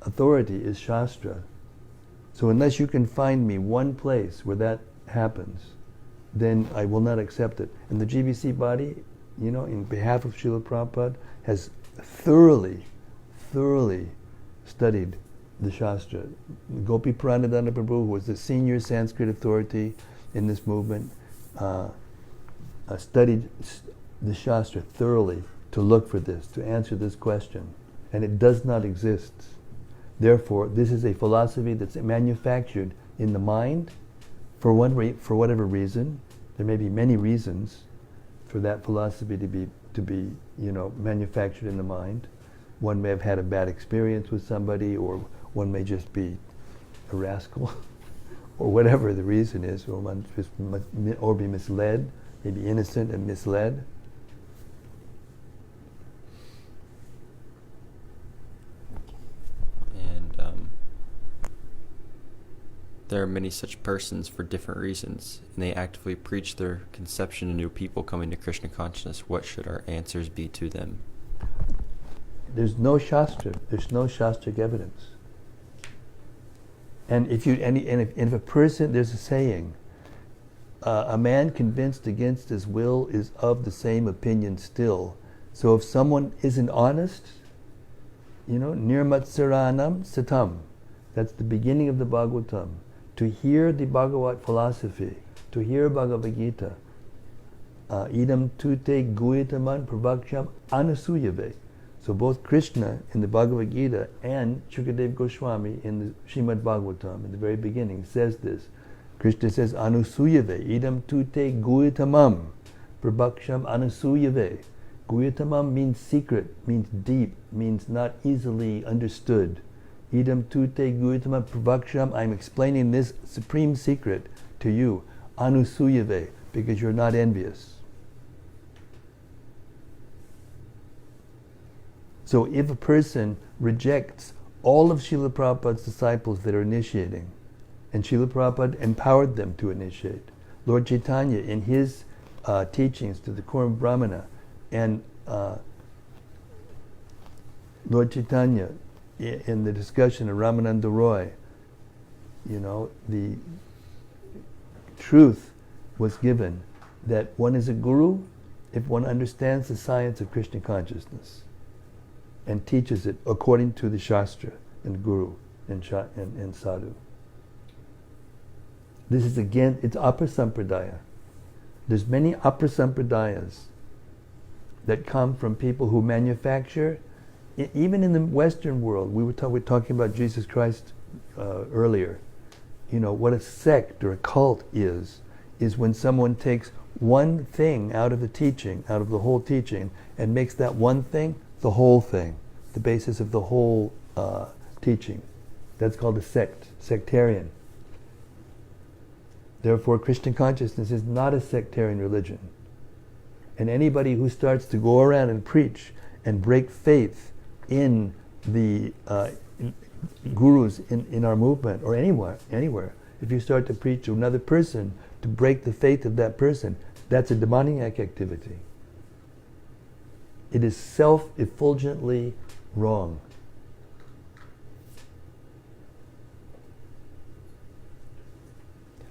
authority is Shastra. So unless you can find me one place where that happens, then I will not accept it. And the GBC body, in behalf of Srila Prabhupada, has thoroughly thoroughly studied the Shastra. Gopi Pranadana Prabhu, who was the senior Sanskrit authority in this movement, studied the Shastra thoroughly to look for this, to answer this question. And it does not exist. Therefore, this is a philosophy that's manufactured in the mind for whatever reason. There may be many reasons for that philosophy to be manufactured in the mind. One may have had a bad experience with somebody, or one may just be a rascal, or whatever the reason is, or be misled, maybe innocent and misled.
And there are many such persons for different reasons, and they actively preach their conception to new people coming to Krishna consciousness. What should our answers be to them?
There's no shastric evidence. And if a person, there's a saying, a man convinced against his will is of the same opinion still. So if someone isn't honest, nirmatsaranam satam, that's the beginning of the Bhagavatam. To hear the Bhagavat philosophy, to hear Bhagavad Gita, idam tute guyataman pravaksham anasuyave. So both Krishna in the Bhagavad Gita and Shukadev Goswami in the Srimad-Bhagavatam, in the very beginning, says this. Krishna says, Anusuyave, idam tute guyatamam, prabhaksham anusuyave. Guyatamam means secret, means deep, means not easily understood. Idam tute guyatamam prabhaksham, I'm explaining this supreme secret to you, anusuyave, because you're not envious. So if a person rejects all of Srila Prabhupada's disciples that are initiating, and Srila Prabhupada empowered them to initiate, Lord Chaitanya in his teachings to the Kurum Brahmana, and Lord Chaitanya in the discussion of Ramananda Roy, the truth was given that one is a guru if one understands the science of Krishna consciousness and teaches it according to the Shastra and Guru and Sadhu. This is again, it's Apara Sampradaya. There's many Apara Sampradayas that come from people who manufacture, even in the Western world. We were talking about Jesus Christ earlier. What a sect or a cult is when someone takes one thing out of the teaching, out of the whole teaching, and makes that one thing the whole thing, the basis of the whole teaching. That's called a sect, sectarian. Therefore, Krishna consciousness is not a sectarian religion. And anybody who starts to go around and preach and break faith in the gurus in our movement, or anywhere, if you start to preach to another person to break the faith of that person, that's a demoniac activity. It is self-effulgently wrong.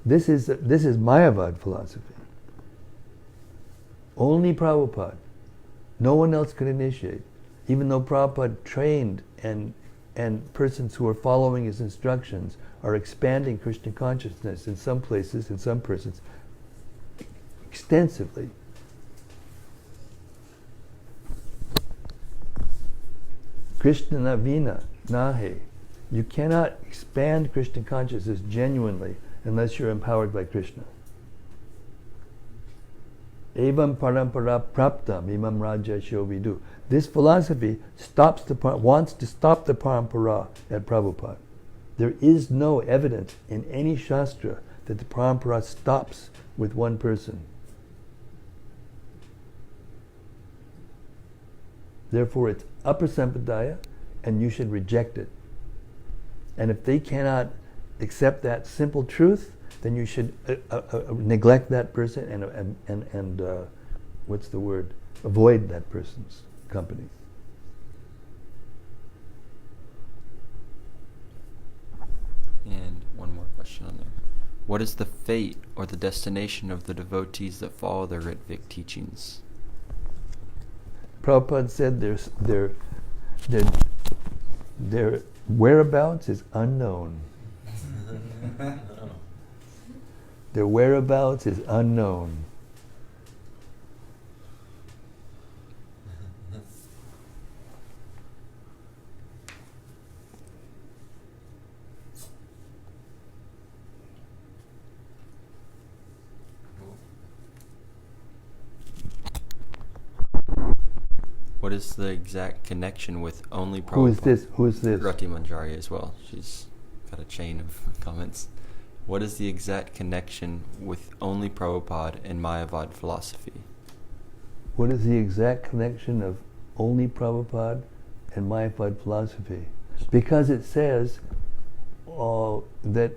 This is Mayavad philosophy. Only Prabhupada. No one else could initiate. Even though Prabhupada trained and persons who are following his instructions are expanding Krishna consciousness in some places, in some persons, extensively. Krishna Navina Nahe. You cannot expand Krishna consciousness genuinely unless you're empowered by Krishna. Evam parampara praptam imam raja shovidu. This philosophy wants to stop the parampara at Prabhupada. There is no evidence in any shastra that the parampara stops with one person. Therefore, it's Apara Sampradaya, and you should reject it. And if they cannot accept that simple truth, then you should neglect that person and what's the word? Avoid that person's company.
And one more question on there. What is the fate or the destination of the devotees that follow the Ritvik teachings?
Prabhupada said Their whereabouts is unknown. Their whereabouts is unknown.
What is the exact connection with only Prabhupada?
Who is this? Who is this?
Rati Manjari as well. She's got a chain of comments. What is the exact connection with only Prabhupada and Mayavad philosophy?
What is the exact connection of only Prabhupada and Mayavad philosophy? Because it says that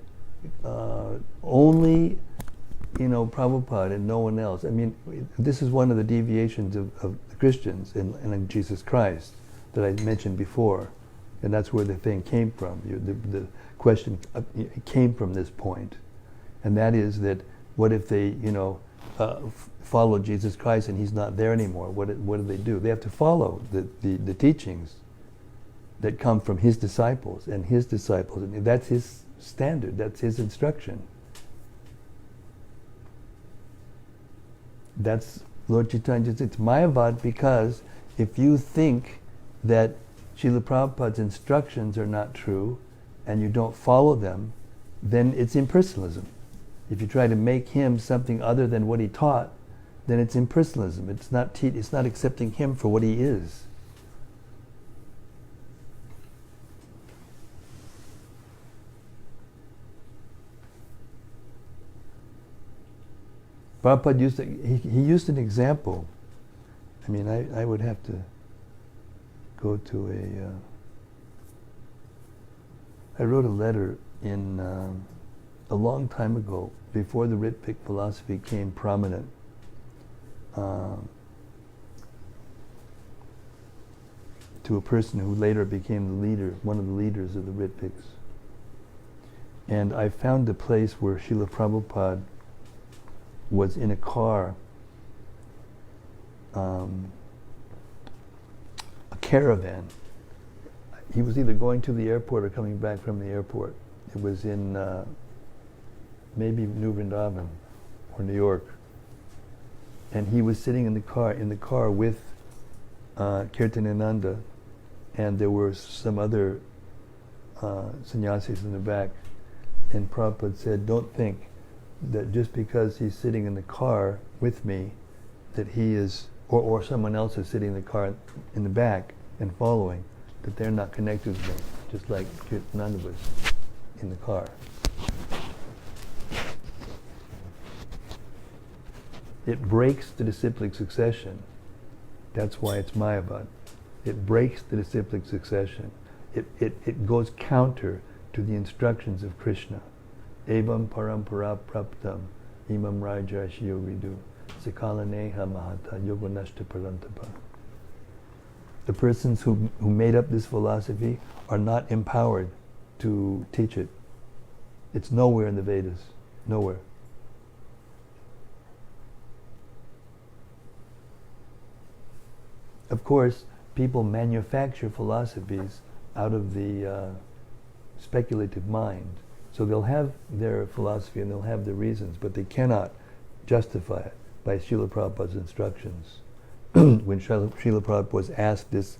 only, Prabhupada and no one else. I mean, this is one of the deviations of the Christians in Jesus Christ that I mentioned before, and that's where the thing came from. The question came from this point, and that is that what if they, follow Jesus Christ and he's not there anymore? What do they do? They have to follow the teachings that come from his disciples and his disciples, and that's his standard. That's his instruction. That's Lord Chaitanya. It's Mayavad because if you think that Srila Prabhupada's instructions are not true and you don't follow them, then it's impersonalism. If you try to make him something other than what he taught, then it's impersonalism. It's not accepting him for what he is. Prabhupada used an example. I mean, I would have to go to I wrote a letter in a long time ago, before the Ritpik philosophy came prominent. To a person who later became the leader, one of the leaders of the Ritpiks. And I found a place where Srila Prabhupada was in a car, a caravan. He was either going to the airport or coming back from the airport. It was in maybe New Vrindavan or New York. And he was sitting in the car with Kirtanananda, and there were some other sannyasis in the back. And Prabhupada said, don't think that just because he's sitting in the car with me, that he is, or someone else is sitting in the car in the back and following, that they're not connected with me, just like Kirtananda was in the car. It breaks the disciplic succession. That's why it's Mayavad. It breaks the disciplic succession. It goes counter to the instructions of Krishna. Evam parampara praptam imam rajash yogidu sikala neha mahata yoganashta parantapa. The persons who made up this philosophy are not empowered to teach it. It's nowhere in the Vedas. Nowhere. Of course, people manufacture philosophies out of the speculative mind. So they'll have their philosophy and they'll have their reasons, but they cannot justify it by Srila Prabhupada's instructions. When Srila Prabhupada was asked this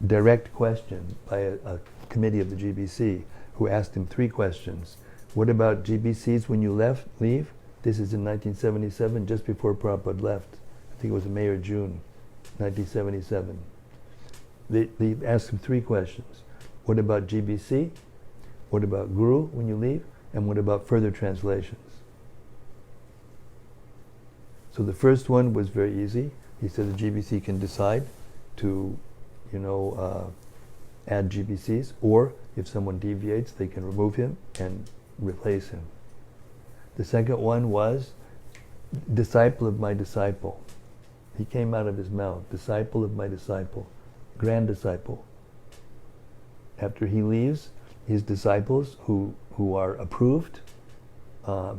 direct question by a committee of the GBC, who asked him 3 questions. What about GBCs when you leave? This is in 1977, just before Prabhupada left. I think it was May or June 1977. They asked him 3 questions. What about GBC? What about Guru when you leave? And what about further translations? So the first one was very easy. He said the GBC can decide to, add GBCs, or if someone deviates, they can remove him and replace him. The second one was disciple of my disciple. He came out of his mouth, disciple of my disciple, grand disciple. After he leaves, his disciples who are approved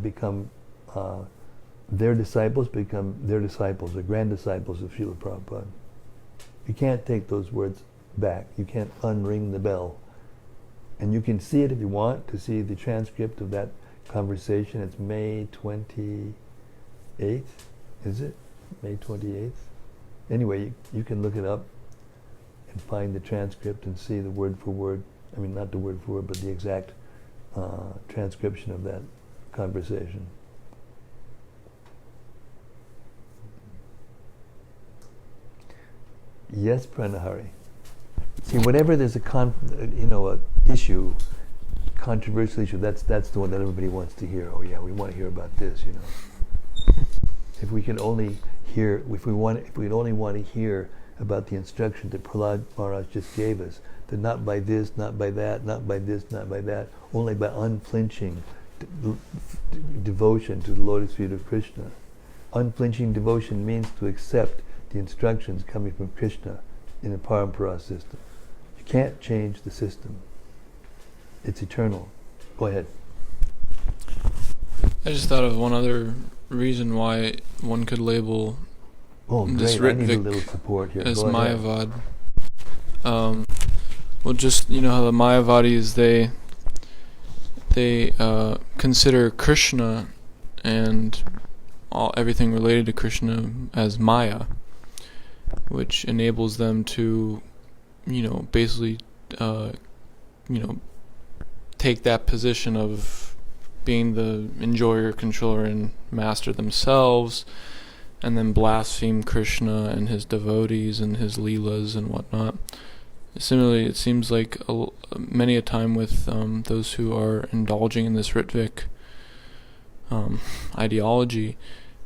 become their disciples, the grand disciples of Srila Prabhupada. You can't take those words back. You can't unring the bell And you can see it if you want to see the transcript of that conversation. It's May 28th, is it? May 28th? Anyway, you can look it up and find the transcript and see the word for word, I mean not the word for word, but the exact transcription of that conversation. Yes, Pranahari. See, whenever there's a issue, controversial issue, that's the one that everybody wants to hear. Oh yeah, we want to hear about this, If we can only hear, if we'd only want to hear about the instruction that Prahlada Maharaj just gave us, that not by this, not by that, not by this, not by that, only by unflinching devotion to the lotus feet of Krishna. Unflinching devotion means to accept the instructions coming from Krishna in a parampara system. You can't change the system. It's eternal. Go ahead.
I just thought of one other reason why one could label this
great. I need a
Ritvik
little support here.
as
Go ahead.
Mayavad. Well, just how the Mayavadis they consider Krishna and everything related to Krishna as Maya, which enables them to, basically, take that position of being the enjoyer, controller, and master themselves, and then blaspheme Krishna and his devotees and his leelas and whatnot. Similarly, it seems like many a time with those who are indulging in this Ritvik ideology,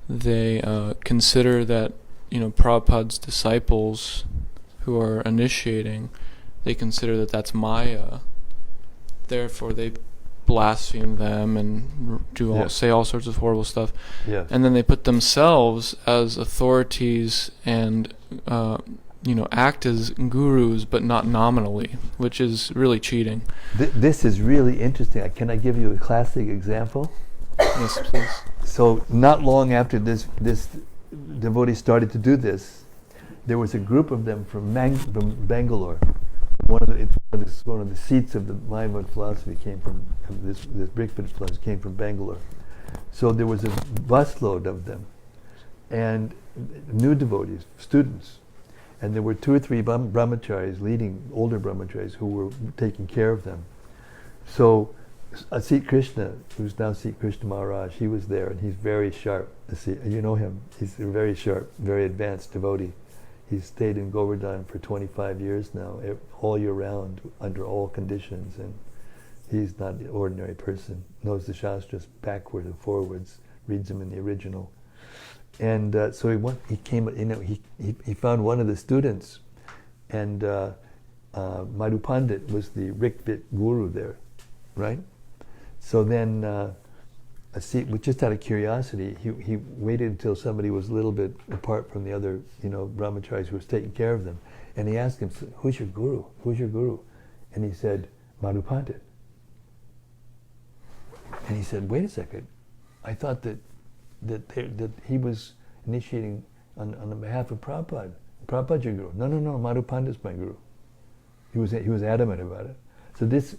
they consider that Prabhupada's disciples who are initiating, they consider that that's Maya. Therefore, they blaspheme them and say all sorts of horrible stuff.
Yes.
And then they put themselves as authorities and act as gurus, but not nominally, which is really cheating.
This is really interesting. Can I give you a classic example?
Yes, please.
So not long after this devotee started to do this, there was a group of them from Bangalore. One of the seats of the Mahima philosophy came from this Brickford philosophy came from Bangalore. So there was a busload of them, and new devotees, students, and there were 2 or 3 brahmacharis, leading older brahmacharis, who were taking care of them. So Asit Krishna, who's now Asit Krishna Maharaj, he was there, and he's very sharp. You know him. He's a very sharp, very advanced devotee. He's stayed in Govardhan for 25 years now, all year round, under all conditions, and he's not an ordinary person. Knows the Shastras backwards and forwards, reads them in the original. And so he came. He found one of the students, and Madhu Pandit was the Ritvik guru there, right? So then, just out of curiosity, he waited until somebody was a little bit apart from the other, brahmacharis who was taking care of them, and he asked him, "Who's your guru? Who's your guru?" And he said, "Madhu Pandit." And he said, "Wait a second, I thought that he was initiating on the behalf of Prabhupada. Prabhupada's your guru." No, Madhu Pandit's my guru. He was adamant about it. So this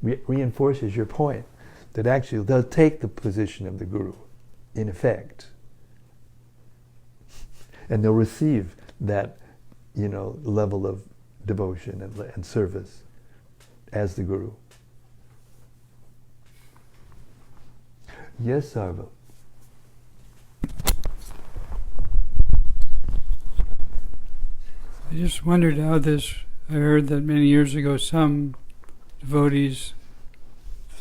reinforces your point, that actually they'll take the position of the guru, in effect, and they'll receive that, level of devotion and service as the guru. Yes, Sarva.
I just wondered how I heard that many years ago some devotees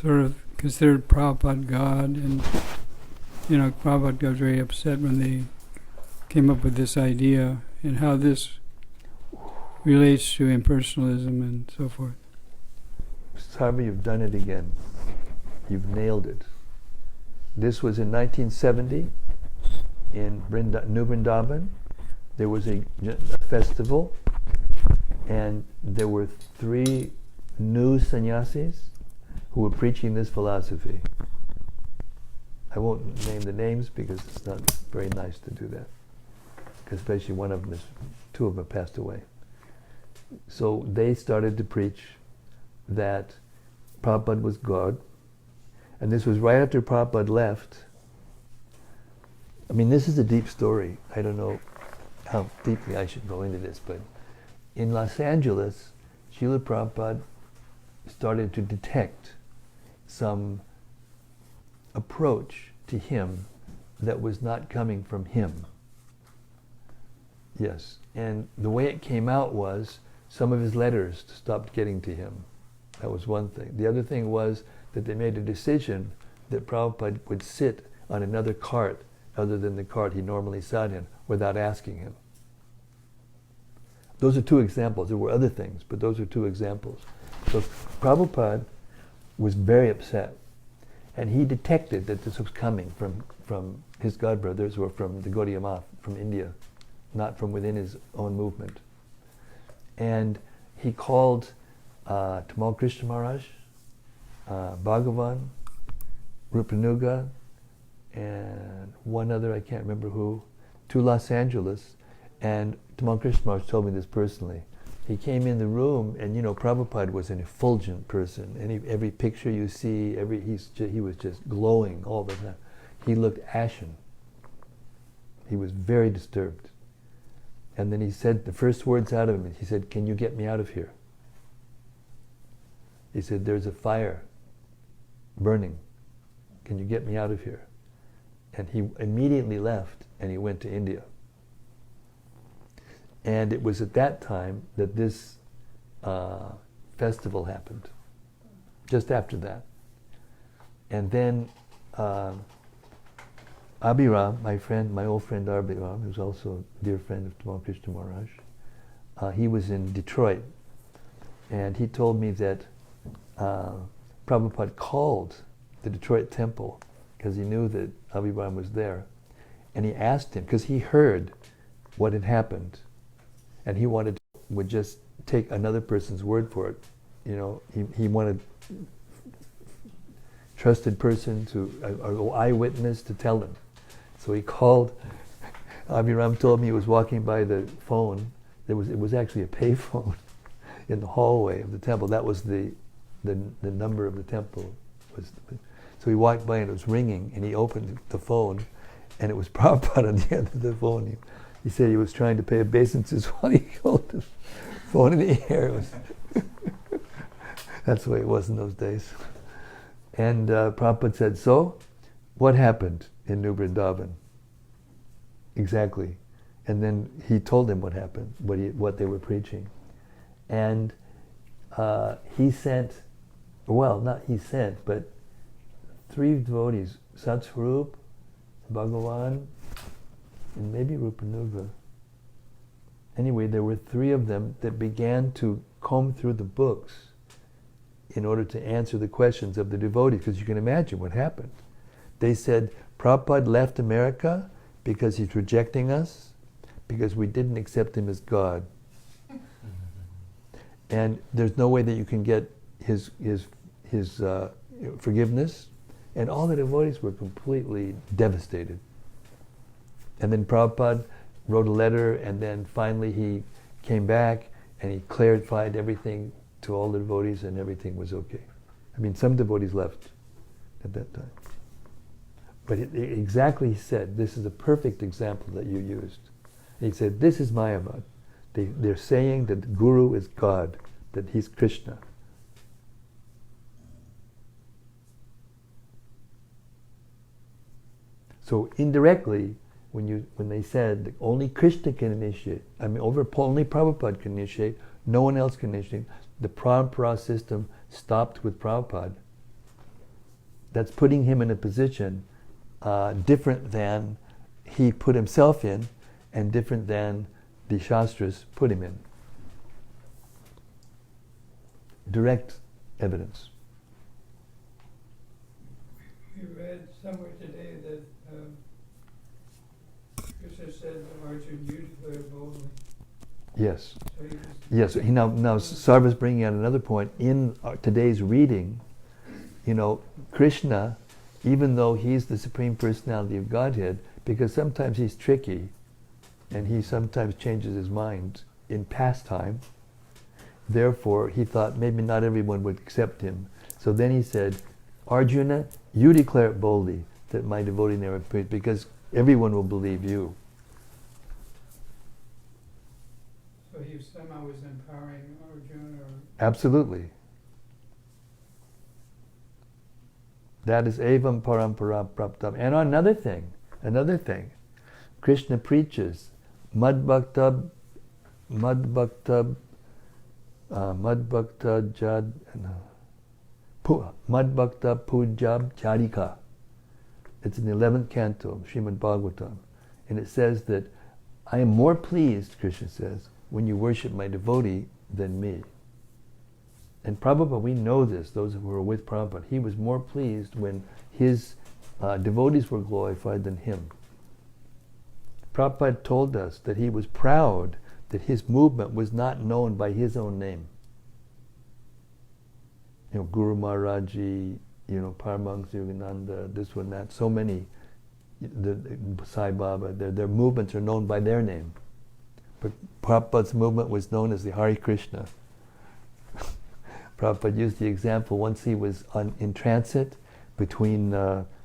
sort of considered Prabhupada God, and Prabhupada got very upset when they came up with this idea, and how this relates to impersonalism and so forth.
Sarva, you've done it again. You've nailed it. This was in 1970 in New Vrindavan. There was a festival, and there were 3 new sannyasis who were preaching this philosophy. I won't name the names because it's not very nice to do that, especially 2 of them passed away. So they started to preach that Prabhupada was God. And this was right after Prabhupada left. I mean, this is a deep story. I don't know how deeply I should go into this, but in Los Angeles, Srila Prabhupada started to detect some approach to him that was not coming from him. Yes, and the way it came out was some of his letters stopped getting to him. That was one thing. The other thing was that they made a decision that Prabhupada would sit on another cart other than the cart he normally sat in without asking him. Those are two examples. There were other things, but those are two examples. So Prabhupada was very upset, and he detected that this was coming from his godbrothers or from the Gaudiya Math, from India, not from within his own movement. And he called Tamal Krishna Maharaj, Bhagavan, Rupanuga, and one other, I can't remember who, to Los Angeles. And Tamal Krishna Maharaj told me this personally. He came in the room, and Prabhupada was an effulgent person. Every picture you see, he was just glowing all the time. He looked ashen. He was very disturbed. And then he said, the first words out of him, he said, "Can you get me out of here?" He said, "There's a fire burning. Can you get me out of here?" And he immediately left, and he went to India. And it was at that time that this festival happened, just after that. And then Abhiram, my old friend Abhiram, who's also a dear friend of Tamal Krishna Maharaj, he was in Detroit, and he told me that Prabhupada called the Detroit temple because he knew that Abhiram was there, and he asked him, because he heard what had happened, and he would just take another person's word for it. He wanted trusted person an eyewitness to tell him. So he called. Abhiram told me he was walking by the phone. It was actually a pay phone in the hallway of the temple. That was the number of the temple. So he walked by and it was ringing, and he opened the phone, and it was Prabhupada on the end of the phone. He said he was trying to pay obeisances while he held the phone in the air. That's the way it was in those days. And Prabhupada said, "So, what happened in New Vrindavan?" Exactly. And then he told him what happened, what they were preaching. And he sent, but 3 devotees, Satsvarup, Bhagavan, and maybe Rupanuga. Anyway, there were 3 of them that began to comb through the books in order to answer the questions of the devotees, because you can imagine what happened. They said, Prabhupada left America because he's rejecting us, because we didn't accept him as God. And there's no way that you can get his forgiveness. And all the devotees were completely devastated. And then Prabhupada wrote a letter, and then finally he came back and he clarified everything to all the devotees, and everything was okay. I mean, some devotees left at that time. But exactly, he said, this is a perfect example that you used. He said, this is Mayavad. They're saying that the Guru is God, that he's Krishna. So indirectly, when they said that only Krishna can initiate, only Prabhupada can initiate, no one else can initiate, the Parampara system stopped with Prabhupada. That's putting him in a position different than he put himself in, and different than the Shastras put him in. Direct evidence.
We read somewhere today that Krishna said, Arjun, you declare boldly.
Yes.
So
Yes. Now Sarva's bringing out another point. In today's reading, Krishna, even though he's the Supreme Personality of Godhead, because sometimes he's tricky, and he sometimes changes his mind in pastime, therefore he thought maybe not everyone would accept him. So then he said, Arjuna, you declare it boldly that my devotee never preached, because everyone will believe you.
So he somehow was empowering Arjuna?
Absolutely. That is evam parampara praptam. And another thing, Krishna preaches madbhakta pujab charika. It's in the 11th canto of Srimad-Bhagavatam. And it says that I am more pleased, Krishna says, when you worship my devotee than me. And Prabhupada, we know this, those who were with Prabhupada, he was more pleased when his devotees were glorified than him. Prabhupada told us that he was proud that his movement was not known by his own name. You know, Guru Maharaji, you know, Paramahansa Yogananda, this one, that, so many, the Sai Baba, their movements are known by their name. But Prabhupada's movement was known as the Hare Krishna. Prabhupada used the example, once he was in transit between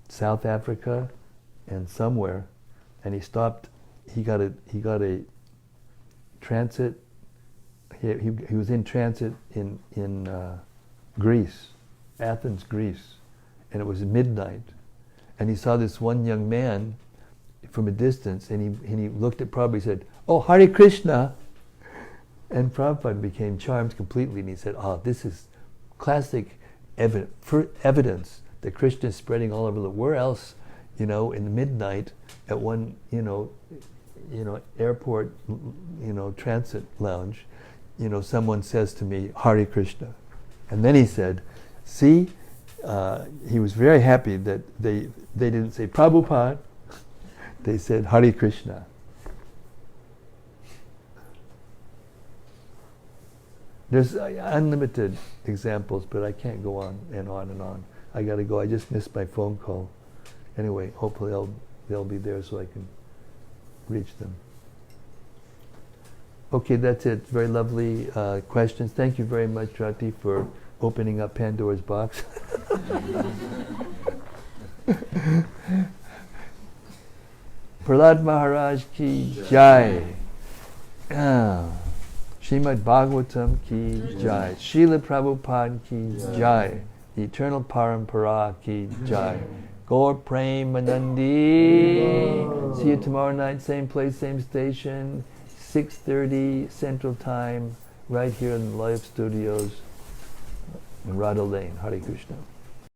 South Africa and somewhere, and he stopped, he got a transit, he was in transit in Greece, Athens, Greece, and it was midnight, and he saw this one young man from a distance, and he looked at Prabhupada, he said, "Oh, Hare Krishna!" And Prabhupada became charmed completely, and he said, "Oh, this is classic evidence that Krishna is spreading all over the world. Where else, you know, in the midnight at one, you know, airport, you know, transit lounge, you know, someone says to me, Hare Krishna." And then he said, "See," he was very happy that they didn't say Prabhupada, they said Hare Krishna. There's unlimited examples, but I can't go on and on and on. I got to go. I just missed my phone call. Anyway, hopefully they'll be there so I can reach them. Okay, that's it. Very lovely questions. Thank you very much, Rati, for opening up Pandora's box. Prahlada Maharaj ki jai. Srimad-Bhagavatam ki jai. Srila Prabhupada ki jai. Eternal Parampara ki jai. Gaur Premanandi. See you tomorrow night, same place, same station, 6:30 Central Time, right here in the Live Studios in Radha Lane. Hare Krishna.